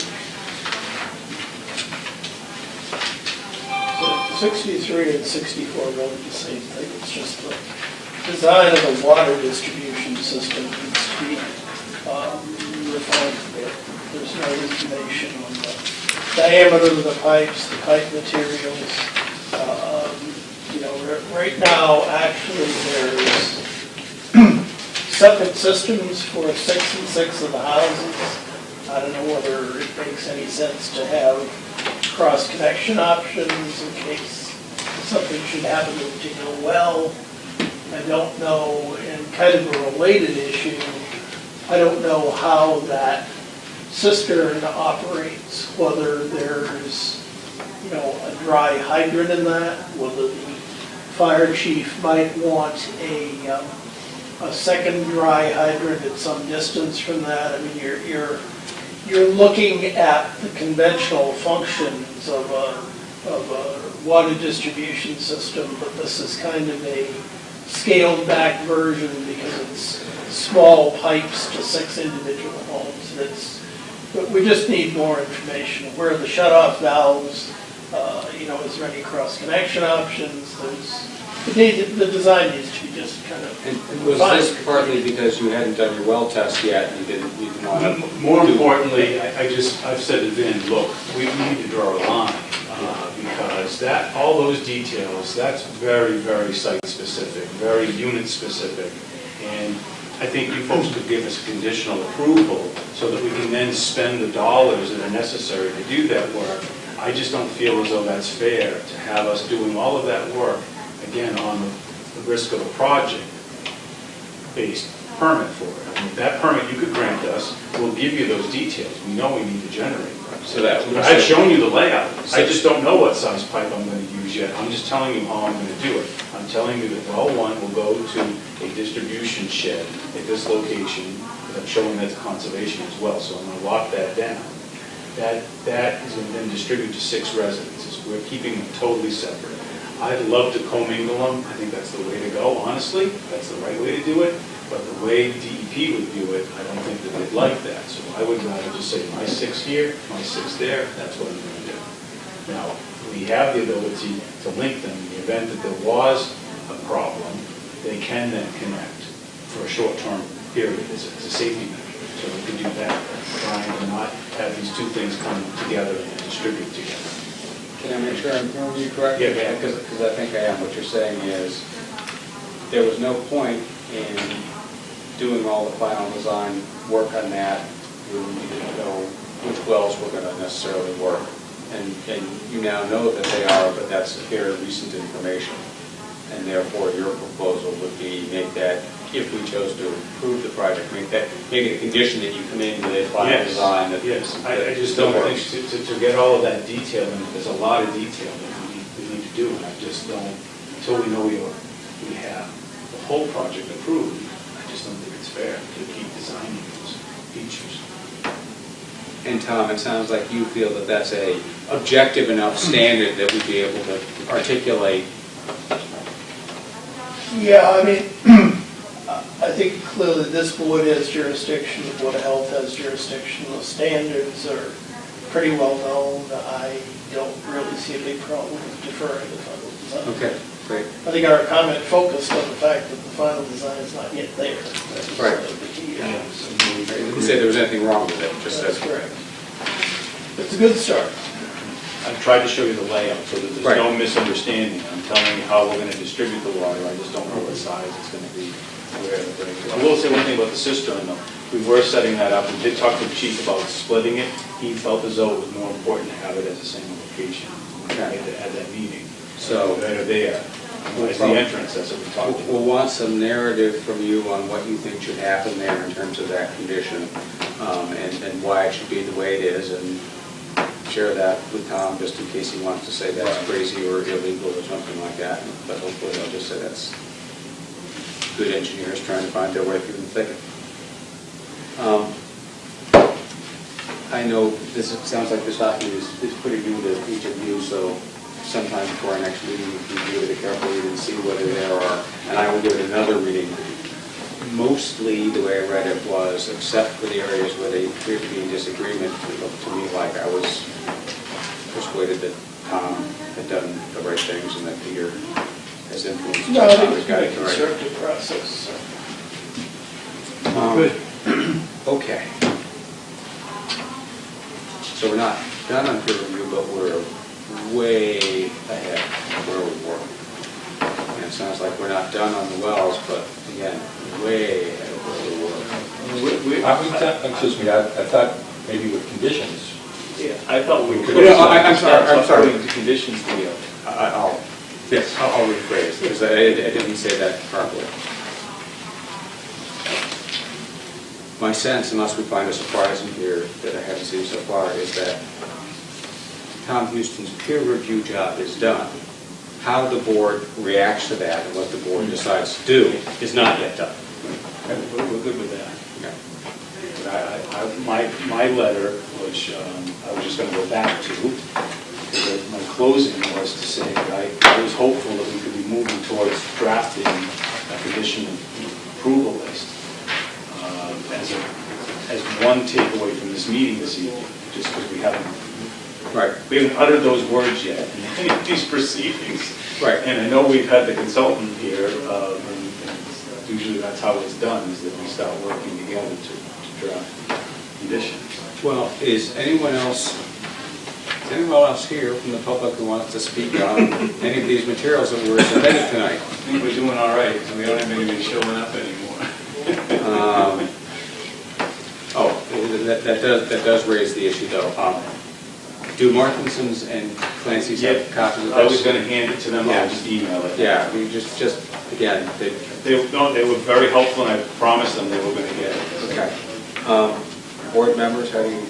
63 and 64 are really the same thing, it's just the design of the water distribution system needs to be refined a bit. There's no information on the diameter of the pipes, the pipe materials. Right now, actually, there's septic systems for 6 and 6 of the houses. I don't know whether it makes any sense to have cross-connection options in case something should happen to a particular well. I don't know, and kind of a related issue, I don't know how that cistern operates, whether there's, a dry hydrant in that, whether the fire chief might want a second dry hydrant at some distance from that. I mean, you're looking at the conventional functions of a water distribution system, but this is kind of a scaled back version because it's small pipes to 6 individual homes. But we just need more information. Where are the shut-off valves? Is there any cross-connection options? The design needs to be just kind of And was this partly because you hadn't done your well test yet, and you didn't want to? More importantly, I've said to Vin, look, we need to draw a line, because all those details, that's very, very site-specific, very unit-specific. And I think you folks could give us conditional approval so that we can then spend the dollars that are necessary to do that work. I just don't feel as though that's fair to have us doing all of that work, again, on the risk of a project-based permit for it. And if that permit you could grant us, we'll give you those details. We know we need to generate. So that. I've shown you the layout. I just don't know what size pipe I'm gonna use yet. I'm just telling you how I'm gonna do it. I'm telling you that well one will go to a distribution shed at this location, because I'm showing that's conservation as well, so I'm gonna lock that down. That is gonna then distribute to 6 residences. We're keeping them totally separate. I'd love to commingle them. I think that's the way to go, honestly. That's the right way to do it. But the way DEP would do it, I don't think that they'd like that. So I would rather just say, my 6 here, my 6 there, that's what I'm going to do. Now, we have the ability to link them in the event that there was a problem. They can then connect for a short-term period as a safety measure. So we could do that, trying to not have these 2 things come together and distribute together. Can I make sure I'm hearing you correctly? Yeah. Because I think I am. What you're saying is, there was no point in doing all the final design work on that. We didn't know which wells were going to necessarily work. And you now know that they are, but that's very recent information. And therefore, your proposal would be make that, if we chose to approve the project, make it a condition that you come in with a final design. Yes, I just don't think, to get all of that detail, and there's a lot of detail that we need to do, and I just don't, until we know we have the whole project approved, I just don't think it's fair to keep designing those features. And Tom, it sounds like you feel that that's a objective enough standard that we'd be able to articulate. Yeah, I mean, I think clearly this board has jurisdiction, the Board of Health has jurisdiction, the standards are pretty well known. I don't really see a big problem with deferring the final design. Okay, great. I think our comment focused on the fact that the final design is not yet there. That's Right. the key. I didn't say there was anything wrong with it, just That's that. correct. It's a good start. I've tried to show you the layout so that there's Right. no misunderstanding. I'm telling you how we're going to distribute the water. I just don't know what size it's going to be, where the break is. I will say one thing about the cistern though. We were setting that up. We did talk to the chief about splitting it. He felt as though it was more important to have it as a single location. Okay. At that meeting. So- Better there. As the entrance, that's what we talked about. We'll want some narrative from you on what you think should happen there in terms of that condition, and why it should be the way it is, and share that with Tom, just in case he wants to say that's crazy or illegal or something like that. But hopefully they'll just say that's good engineers trying to find their way through the thicket. I know this sounds like this document is pretty new to each of you, so sometime before our next meeting, we can give it a careful read and see whether there are, and I will give it another reading. Mostly, the way I read it was, except for the areas where they appeared to be in disagreement, it looked to me like I was persuaded that Tom had done the right things and that Peter has influenced. No, I think Tom it's has got been a it right. constructive process. Good. Okay. So we're not done on peer review, but we're way ahead of where we were. And it sounds like we're not done on the wells, but again, way ahead of where we were. Excuse me, I thought maybe with conditions. Yeah, I thought we could. No, I'm sorry. Putting the conditions together. I'll rephrase, because I didn't say that properly. My sense, unless we find a surprise in here that I haven't seen so far, is that Tom Houston's peer review job is done. How the board reacts to that and what the board decides to do is not yet done. We're good with that. Okay. But my letter, which I was just going to go back to, because my closing was to say that I was hopeful that we could be moving towards drafting a condition approval list as one takeaway from this meeting this evening, just because we haven't uttered those words yet in any of these proceedings. Right. And I know we've had the consultant here, and usually that's how it's done, is that we start working together to draft conditions. Well, is anyone else here from the public who wants to speak on any of these materials that were submitted tonight? I think we're doing all right, so we don't have anybody showing up anymore. That does raise the issue, though. Do Martinsons and Clancy's have copies of I was this? gonna hand it to them, I'll just email it. Yeah, we just, again, They were very helpful, and I promised them they were gonna get it. okay. Board members, how do you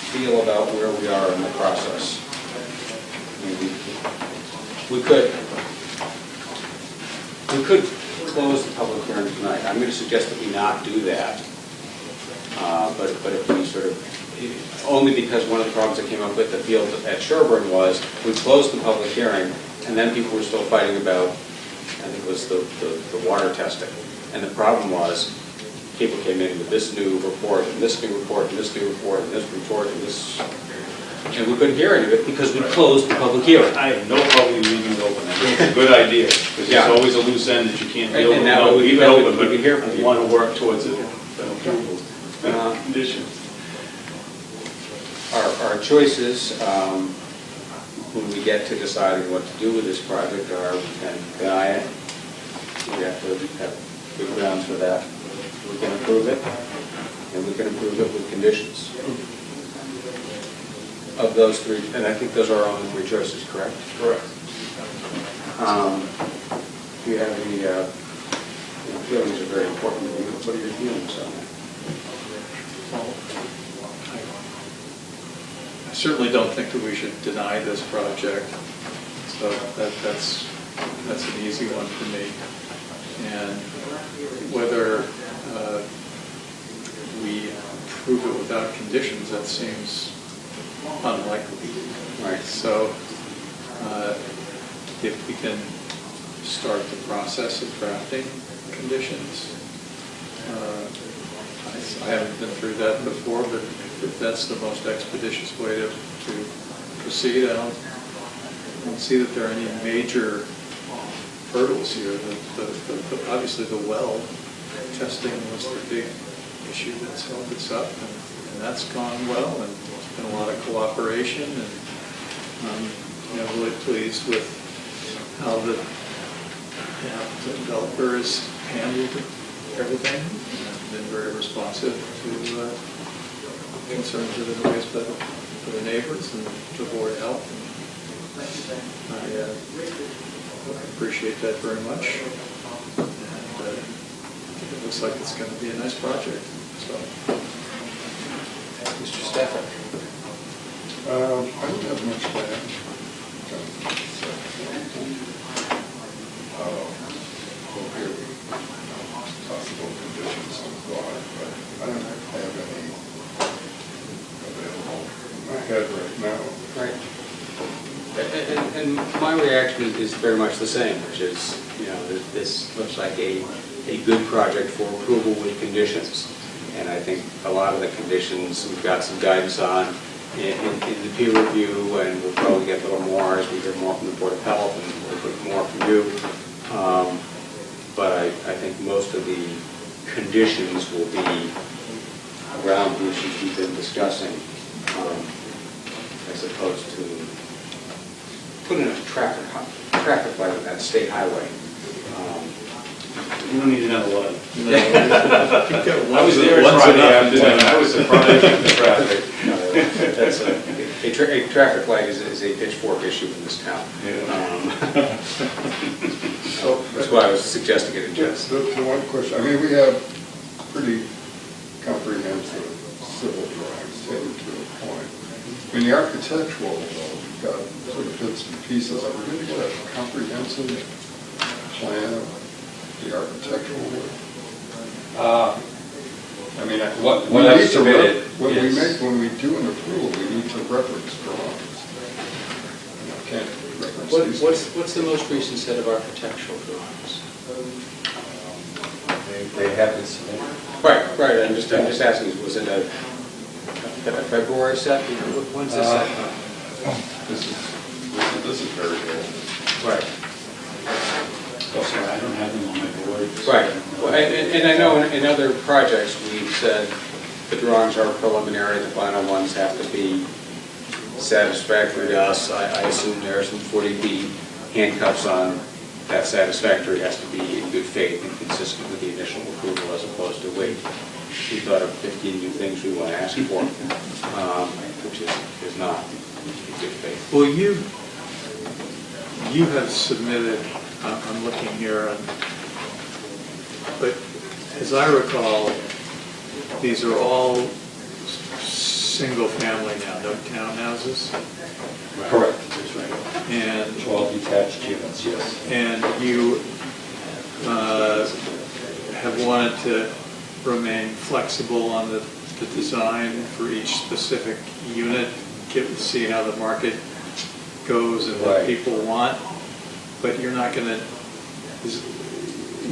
feel about where we are in the process? I mean, we could close the public hearing tonight. I'm going to suggest that we not do that. But if we sort of, only because one of the problems that came up with the field at Sherborn was we closed the public hearing and then people were still fighting about, I think it was the water testing. And the problem was people came in with this new report and this new report and this new report and this report and this, and we couldn't hear any of it because we closed the public hearing. I have no problem leaving it open, I think it's a good idea, because Yeah. there's always a loose end that you can't deal with. And now No, we leave it can open, but hear from I you. want to work towards an approval condition. Our choices, when we get to deciding what to do with this project, are we can deny it. We have to have good grounds for that. We can approve it, and we can approve it with conditions. Of those three, and I think those are our only three choices, correct? Correct. Do you have any, feelings are very important to you. What are your feelings on that? I certainly don't think that we should deny this project, so that's an easy one for me. And whether we approve it without conditions, that seems unlikely. Right. So if we can start the process of drafting conditions, I haven't been through that before, but if that's the most expeditious way to proceed, I don't see that there are any major hurdles here. Obviously, the well testing was the big issue that's held us up, and that's gone well, and there's been a lot of cooperation, and I'm really pleased with how the developer has handled everything, and been very responsive to concerns that have been raised by the neighbors and to board health. I appreciate that very much. And it looks like it's going to be a nice project. So, Mr. Stafford? I don't have much to add. Possible conditions on water, but I don't have any available in my head right now. Right. And my reaction is very much the same, which is, this looks like a good project for approval with conditions. And I think a lot of the conditions we've got some guidance on in the peer review, and we'll probably get a little more as we hear more from the Board of Health and a little bit more from you. But I think most of the conditions will be around the issues we've been discussing, as opposed to putting a traffic light on that state highway. You don't need another one. I I was there Friday afternoon, I was surprised at the traffic. That's a traffic light is a pitchfork issue in this town. So that's why I was suggesting it in jest. The one question, I mean, we have pretty comprehensive civil drawings taken to a point. In the architectural, we've got sort of bits and pieces. Are we going to get a comprehensive plan of the architectural work? I mean, What we I've need to submitted when we do an approval, we need to reference drawings. Can't reference these. What's the most recent set of architectural drawings? They haven't submitted. Right. I'm just asking, was it a February set? When's this set? This is very old. Right. Oh, sorry, I don't have them on my board. Right. Well, and I know in other projects, we've said the drawings are preliminary, the final ones have to be satisfactory to us. I assume there are some 40B handcuffs on that satisfactory has to be in good faith and consistent with the initial approval as opposed to, wait, we thought of 15 new things we want to ask for, which is not in good faith. Well, you have submitted, I'm looking here, but as I recall, these are all single-family now, no townhouses? Correct. That's right. And 12 detached units, yes. And you have wanted to remain flexible on the design for each specific unit, see how the market goes and what Right. people want, but you're not going to,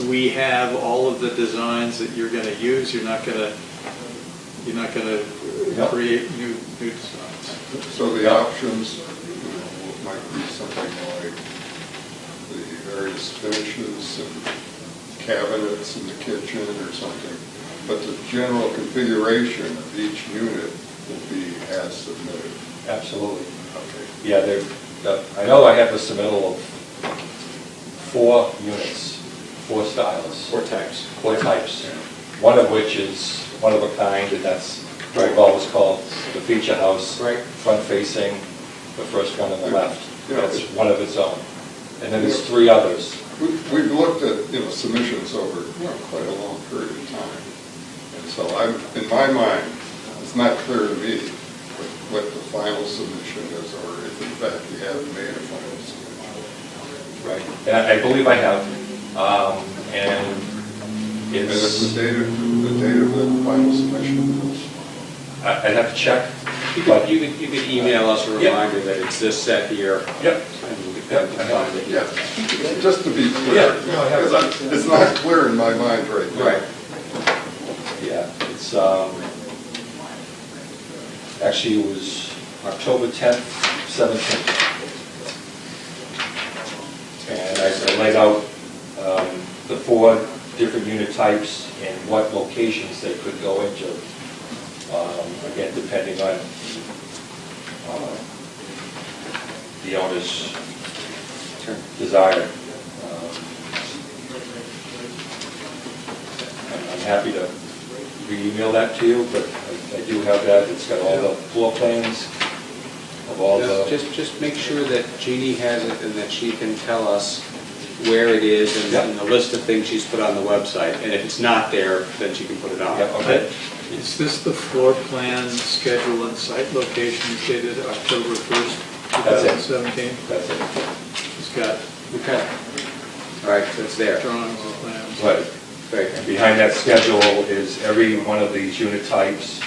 we have all of the designs that you're going to use, you're not going to Yep. create new designs. So the options, might be something like the various finishes and cabinets in the kitchen or something, but the general configuration of each unit will be as submitted. Absolutely. Okay. Yeah, I know I have the submittal of 4 units, 4 styles. 4 types. 4 types, one of which is one of a kind, and that's what we've always called the feature house. Right. Front facing, the first one on the left. Yeah. That's one of its own. And then there's 3 others. We've looked at, submissions over, quite a long period of time. And so in my mind, it's not clear to me what the final submission is, or if in fact you have made a final submission. Right. And I believe I have, and And if it's, the date of the final submission is. I'd have to check. You but- could email us a Yeah. reminder that it's this set here. Yep. And we'll get that defined. Yeah, just to be clear. Yeah, no, I have Because it's not clear in my mind right now. Right. Yeah, it's, actually it was October 10th, 17th. And I laid out the 4 different unit types and what locations they could go into. Again, depending on the owner's desire. I'm happy to re-email that to you, but I do have that. It's got all the floor plans of all the... Just make sure that Jeannie has it and that she can tell us where it is and the list of things she's put on the website. And if it's not there, then she can put it on. Yeah, okay. Is this the floor plan, schedule, and site location dated October 1st, That's it. 2017? That's it. It's got Okay. All right, so it's there. drawings and plans. Right. Great. And behind that schedule is every one of these unit types.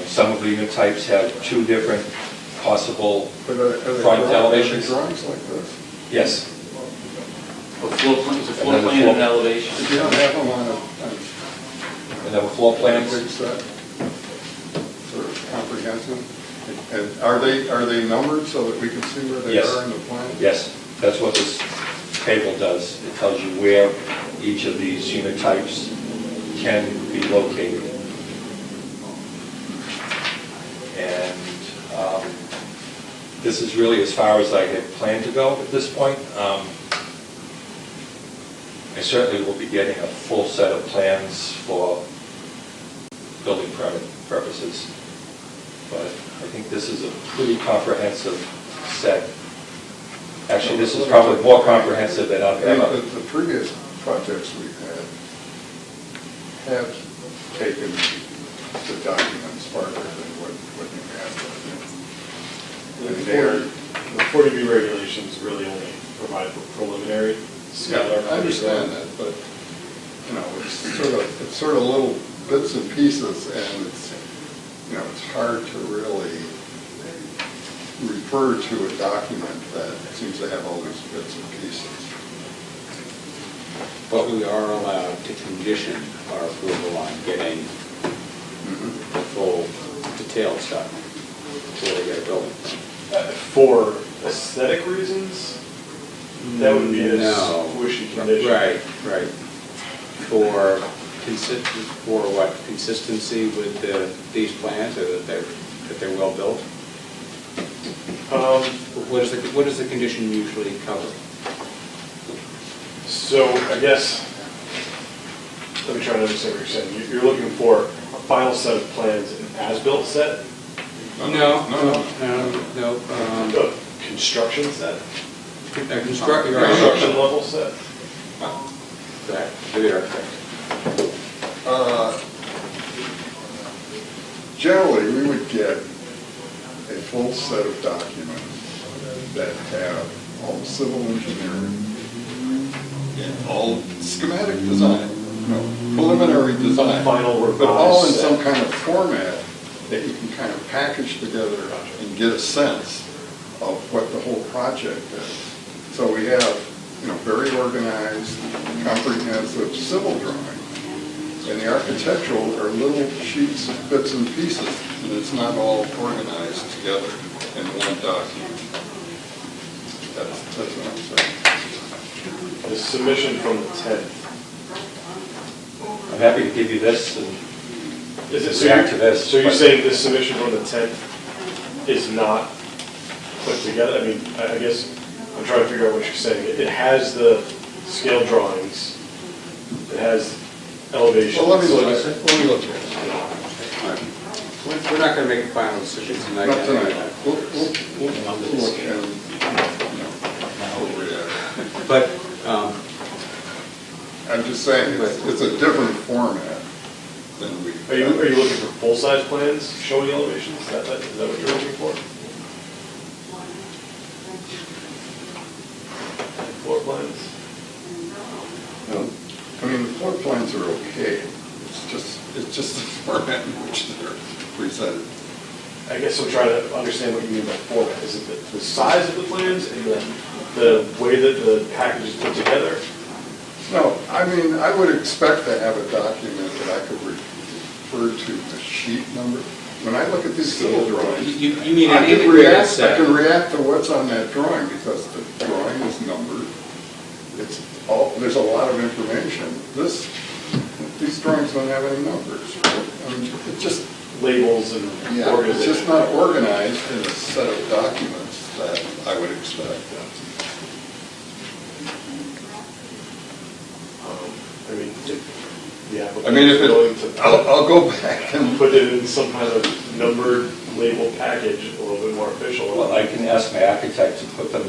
Some of the unit types have 2 different possible But are they front elevations. drawings like this? Yes. A floor plan, is a floor And then the plan floor- and elevation? If you don't have them on a And there were floor plans. big set, sort of comprehensive, and are they numbered so that we can see where they Yes. are in the plan? Yes, that's what this table does. It tells you where each of these unit types can be located. And this is really as far as I had planned to go at this point. I certainly will be getting a full set of plans for building permit purposes. But I think this is a pretty comprehensive set. Actually, this is probably more comprehensive than I've ever. The previous projects we've had have taken the documents farther than what you have. The 40B regulations really only provide for preliminary scalar. I understand that, but, it's sort of little bits and pieces, and it's hard to really refer to a document that seems to have all these bits and pieces. But we are allowed to condition our approval on getting the full detailed stuff before we get a building permit. For aesthetic reasons, that would be a No. squishy condition. Right. For what, consistency with these plans, or that they're well built? What does the condition usually cover? So I guess let me try to understand what you're saying. You're looking for a final set of plans, an as-built set, No. a construction set, Construction construction level set. the architect. Generally, we would get a full set of documents that have all the civil engineering, and all schematic design, preliminary design. Final But all in revised some set. kind of format that you can kind of package together and get a sense of what the whole project is. So we have, very organized, comprehensive civil drawing. And the architectural are little sheets, bits and pieces, and it's not all organized together in one document. That's what I'm saying. The submission from the 10th. I'm happy to give you this and Is it, react to this. So you're but- saying this submission from the 10th is not put together? I mean, I guess I'm trying to figure out what you're saying. It has the scale drawings, it has elevations. Well, let me look at it. We're not going to make a final decision tonight. Not tonight. We'll look and, overreact. But, I'm just saying, it's a different format than we. Are you looking for full-size plans showing elevations? Is that what you're looking for? Floor plans? No. I mean, the floor plans are okay. It's just the format in which they're presented. I guess I'm trying to understand what you mean by format. Is it the size of the plans and the way that the package is put together? No, I mean, I would expect to have a document that I could refer to the sheet number. When I look at these civil drawings, you mean I an can integrated react, I set? can react to what's on that drawing because the drawing is numbered. There's a lot of information. These drawings don't have any numbers. I mean, it's just, Labels and yeah, it's organization? just not organized in a set of documents that I would expect. I mean, if the applicant I mean, if is willing it, to I'll go back and put it in some kind of numbered label package, a little bit more official. Well, I can ask my architect to put them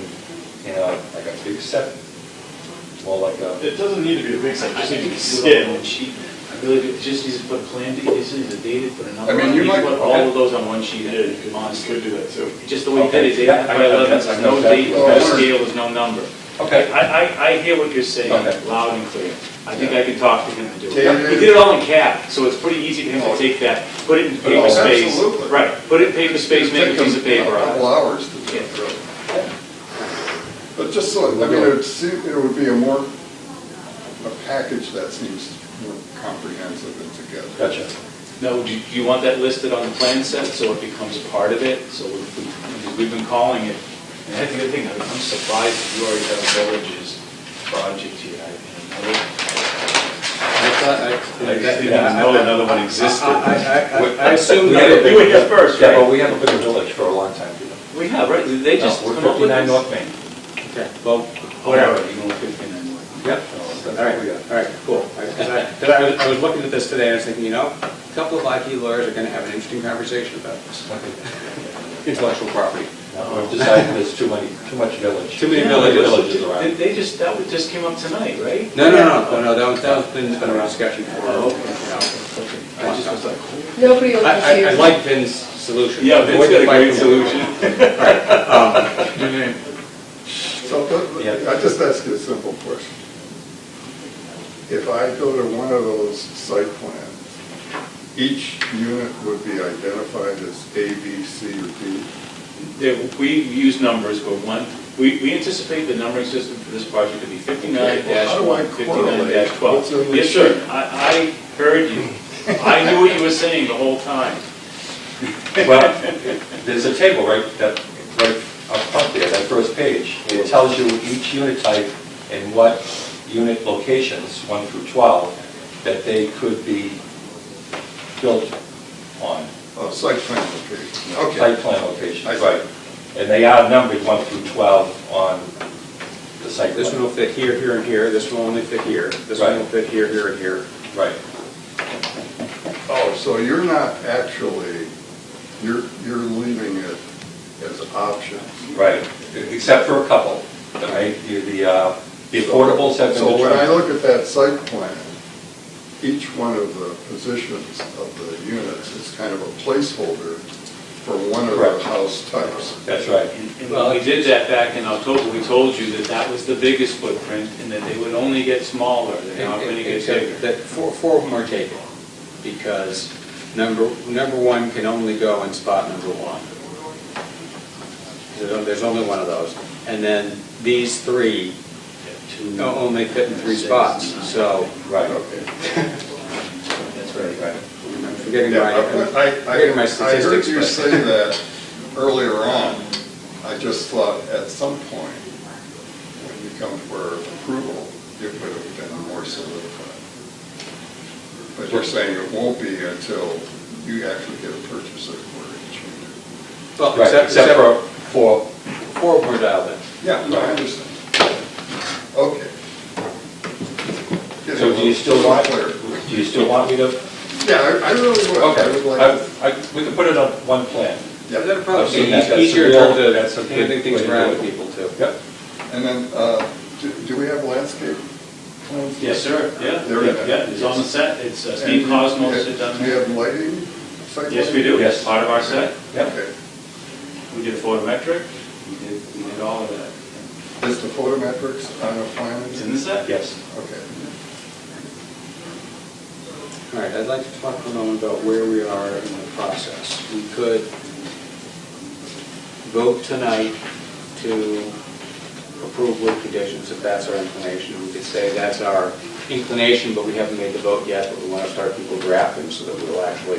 in like a big set, more like a, It doesn't need to be a big set, it just needs to be Skin. skin. I believe it just needs to put a plan, it just needs to date it, put a number I mean, on it. you You might- put all of those on one sheet. Yeah, you could do that too. Just the way he did it, Okay. date by 11, I there's know no exactly. date, there's no scale, there's no number. okay. I hear what you're saying, Okay. loud and clear. I think I can talk to him to do Yeah. it. He did it all in CAD, so it's pretty easy for him to take that, put it in paper Oh, space. absolutely. Right, put it in paper space, make a It'd take piece of paper a out couple of hours to do it, really. But just so, I mean, it would be a package that seems more comprehensive and together. Gotcha. it. Now, do you want that listed on the plan set, so it becomes part of it? So we've been calling it, and I think the thing, I'm surprised that you already have a villages project here. I just didn't even know another one existed. I assume We that have a You were here first, Yeah, right? but we haven't been a village for a long time, Peter. We have, right? They just No, come we're up with 59 this? North Main. Okay, well, Whatever, whatever. you know, 59 North. Yep. That's All right, what we got. all right, cool. Because I was looking at this today, and I was thinking, a couple of IT lawyers are going to have an interesting conversation about this. Intellectual property. We've decided there's too much village. Too many Yeah, villages. around. They just, that just came up tonight, right? No, that was been around discussion for, I just was like, Nobody will I confuse. like Vin's solution. yeah, Vin's got a great solution. So, I just ask you a simple question. If I go to one of those site plans, each unit would be identified as A, B, C, or D? Yeah, we use numbers, but we anticipate the numbering system for this project to be 59-1, 59-12. What's in the Yes, sir, sheet? I heard you. I knew what you were saying the whole time. Well, there's a table right up front there, that first page. It tells you each unit type and what unit locations, 1 through 12, that they could be built on. Oh, site plan location, okay. Site plan locations, I see. right. And they are numbered 1 through 12 on the site This one plan. will fit here, here, and here, this one will only fit here, this one will fit here, here, and here. Right. Oh, so you're not actually, you're leaving it as options. Right, except for a couple, right? The affordables have been So when I determined. look at that site plan, each one of the positions of the units is kind of a placeholder for one of the Correct. house types. That's right. And when we did that back in October, we told you that that was the biggest footprint and that they would only get smaller, they're not going to get Except bigger. that four of them are taken, because number one can only go in spot number one. There's only one of those. And then these three only fit in 3 spots, so. Right. That's right. Right. I'm forgetting my I heard statistics. you but- say that earlier on. I just thought at some point, when you come for approval, it would have been more solidified. But you're saying it won't be until you actually get a purchase order for each unit. Well, Right, except for, four of them are dialed in. Yeah, no, I understand. Okay. so do you still want, me to? Yeah, I really would. I would like to. We can put it on one plan. Yeah. That'd probably I've seen be that. That's easier in a real- terms that's a of good handing things way to around do to it. people too. Yep. And then, do we have landscape plans? Yes, sir, yeah. There we go. Yeah, it's on the set, it's Steve And Cosmos do sit down you there. have lighting? Site Yes, we lighting? do, Yes. it's part of our set. Yep. Okay. We did photometric, we did all of that. Is the photometrics on a plan? It's in the set? Yes. Okay. All right, I'd like to talk for a moment about where we are in the process. We could vote tonight to approve with conditions, if that's our inclination. We could say that's our inclination, but we haven't made the vote yet, but we want to start people drafting so that we'll actually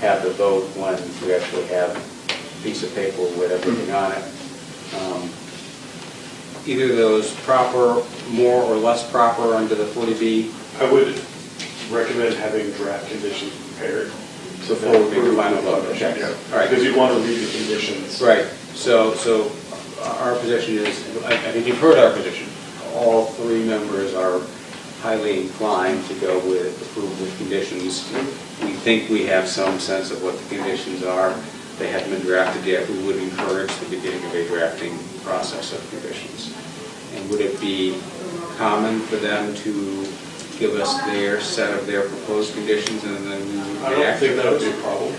have the vote when we actually have a piece of paper with everything on it. Either of those proper, more or less proper under the 40B I would recommend having draft conditions prepared. before we make the final vote, okay? Yeah. All right. Because you want to read the conditions. Right, so our position is, I think you've heard our position. All 3 members are highly inclined to go with approval with conditions. We think we have some sense of what the conditions are. They haven't been drafted yet. We would encourage the beginning of a drafting process of conditions. And would it be common for them to give us their set of their proposed conditions and then we would I don't react to think that would be those? a problem.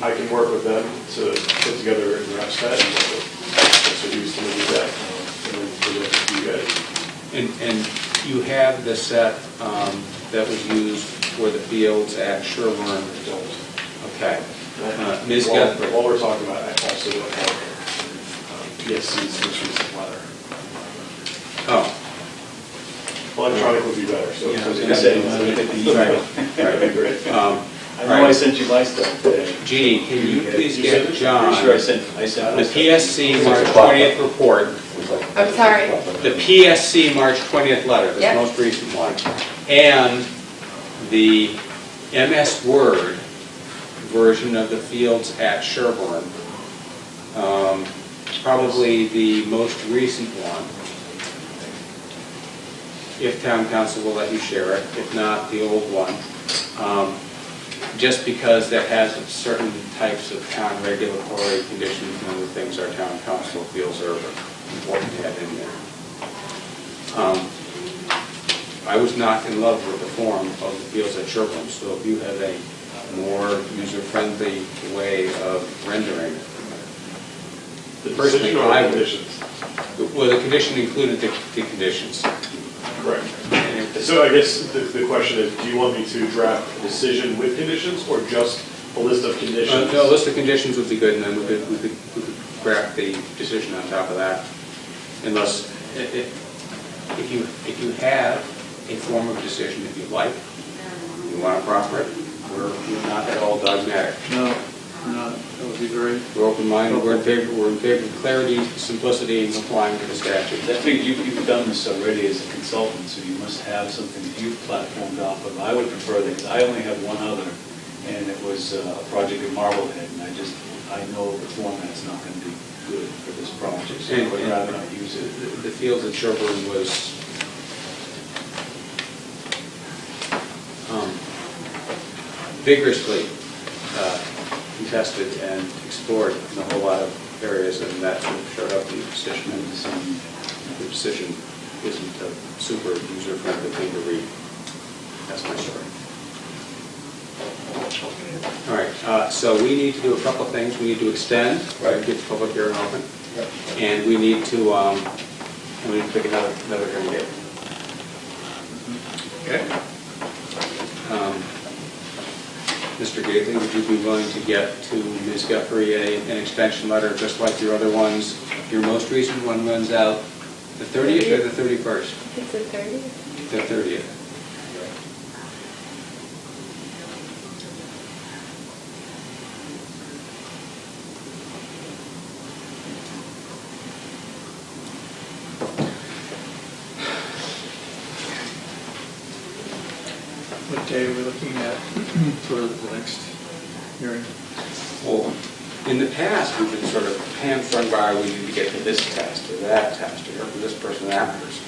I can work with them to put together a draft set and so use to do that. And then put it up to you guys. And you have the set that was used for the fields at Sherborn. Okay. Ms. Guthrie. While we're talking about it, I also have PSC's most recent letter. Oh, Electronic would be better, so. Yeah, I was going to say, you want to look at the email. That'd be great. I know I sent you my stuff today. Jeannie, can you please You get sent it? John Pretty sure I sent the PSC March 20th report, I'm sorry. the PSC March 20th letter, this Yep. most recent one, and the MS Word version of the fields at Sherborn, probably the most recent one, if town council will let you share it, if not, the old one. Just because that has certain types of town regulatory conditions and other things our town council feels are important to have in there. I was not in love with the form of the fields at Sherborn, so if you have a more user-friendly way of rendering it. The Personally, decision or I the would- conditions? Well, the condition included the conditions. Correct. And if- So I guess the question is, do you want me to draft a decision with conditions or just a list of conditions? No, a list of conditions would be good, and then we could craft the decision on top of that. Unless, if you have a form of decision that you like, you want to proffer it, we're not at all dogmatic. No, that would be very, We're open-minded, we're in favor of clarity, simplicity, and complying with the statute. I think you've done this already as a consultant, so you must have something that you've platformed off of. I would prefer that, 'cause I only have one other, and it was a project at Marblehead, and I know the format's not going to be good for this project, so I would rather not use it. The fields at Sherborn was vigorously contested and explored in a whole lot of areas, and that sort of showed up in the decision. And the decision isn't a super user-friendly thing to read. That's my story. All right, so we need to do a couple of things. We need to extend, get the public hearing open, and we need to pick another hearing date. Okay. Mr. Gately, would you be willing to get to Ms. Guthrie an extension letter, just like your other ones? Your most recent one runs out the 30th or the 31st? It's the 30th. The 30th. What day are we looking at for the next hearing? Well, in the past, we've been sort of hamstrung by, we need to get to this test or that test, or hear from this person or that person.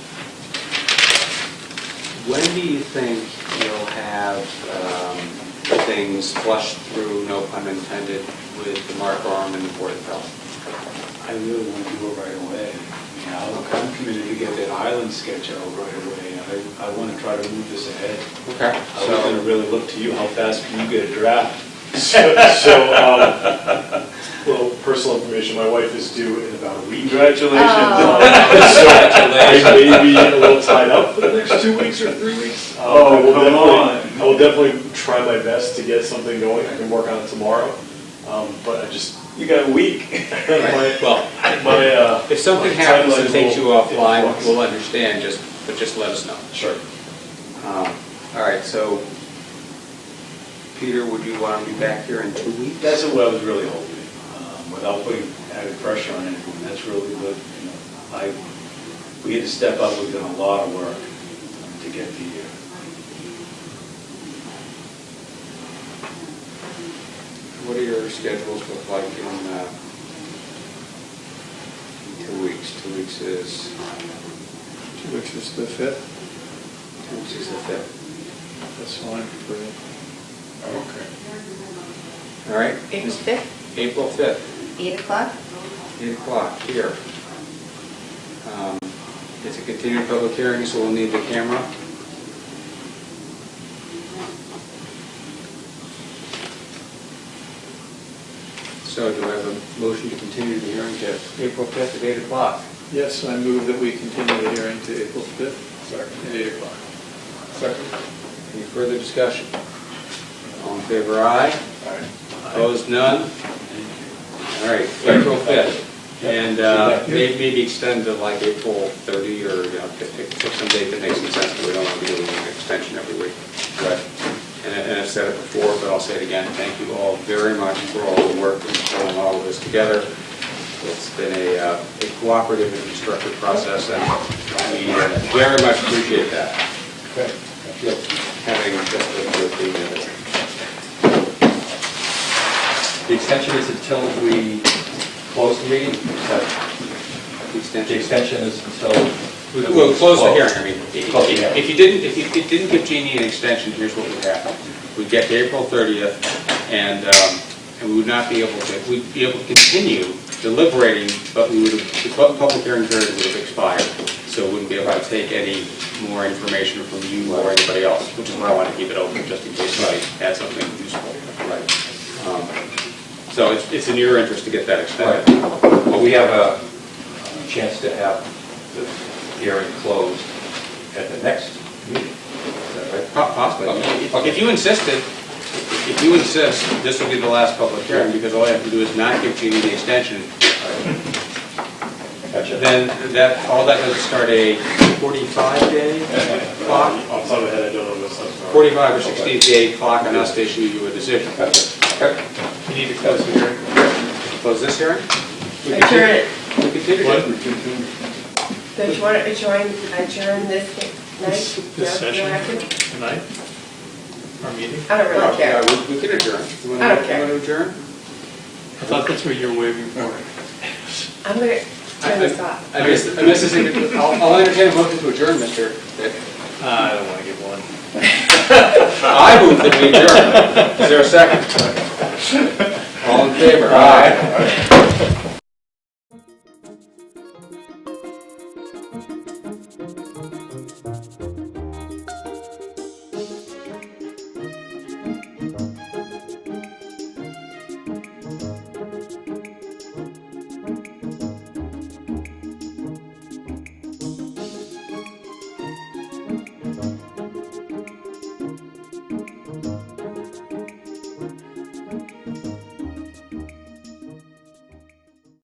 When do you think you'll have things flushed through, no pun intended, with the Mark Arm and the Board of Health? I really want to do it right away. I'm committed to get that island sketch out right away. I want to try to move this ahead. Okay. I was going to really look to you. How fast can you get a draft? Little personal information, my wife is due in about a week. Congratulations. So I may be a little tied up for the next 2 weeks or 3 weeks. I will definitely try my best to get something going. I can work on it tomorrow, but I just... You got a week. If something happens and takes you offline, we'll understand, but just let us know. Sure. All right, so, Peter, would you want to be back here in 2 weeks? That's what I was really hoping, without putting added pressure on anyone. That's really what, we had to step up. We've done a lot of work to get the What do your schedules look like in 2 weeks? 2 weeks is... 2 weeks is the 5th. 2 weeks is the 5th. That's fine for me. Okay. All right. April 5th, April 5th. 8 o'clock. 8 o'clock here. It's a continued public hearing, so we'll need the camera. So do I have a motion to continue the hearing to April 5th at 8 o'clock? Yes, I move that we continue the hearing to April 5th Second. at 8 o'clock. Second. Any further discussion? All in favor, aye. Aye. Opposed, none? All right, April 5th. And maybe extend to like April 30 or, pick some date that makes some sense, but we don't want to be doing an extension every week. Right. And I've said it before, but I'll say it again, thank you all very much for all the work in pulling all of this together. It's been a cooperative and constructive process, and we very much appreciate that. Okay. Having just a few minutes. The extension is until we close the meeting? The extension is until... We'll close the hearing. I mean, Close the hearing. if you didn't give Jeannie an extension, here's what would happen. We'd get to April 30th, and we would not be able to, we'd be able to continue deliberating, but the public hearing period would have expired, so we wouldn't be able to take any more information from you or anybody else, which is why I want to keep it open, just in case somebody had something useful. Right. So it's in your interest to get that extended. Well, we have a chance to have the hearing closed at the next meeting. Is that right? Possibly. Okay. If you insist, this will be the last public hearing, because all I have to do is not give Jeannie the extension. Gotcha. Then all that does is start a 45-day clock, Off the top of my head, I don't know this stuff. 45 or 60-day clock on us to issue you a decision. Gotcha. Okay. You need to close the hearing. Close this hearing? Adjourn it. We continue it. Don't you want to adjourn this night? This session tonight? Our meeting? I don't really care. Yeah, we can adjourn. You I don't care. want to adjourn? I thought that's what you were waving for. I'm going to turn this off. I missed this. I'll entertain a motion to adjourn, Mr. Dick. I don't want to give one. I move that we adjourn. Is there a second? All in favor? Aye.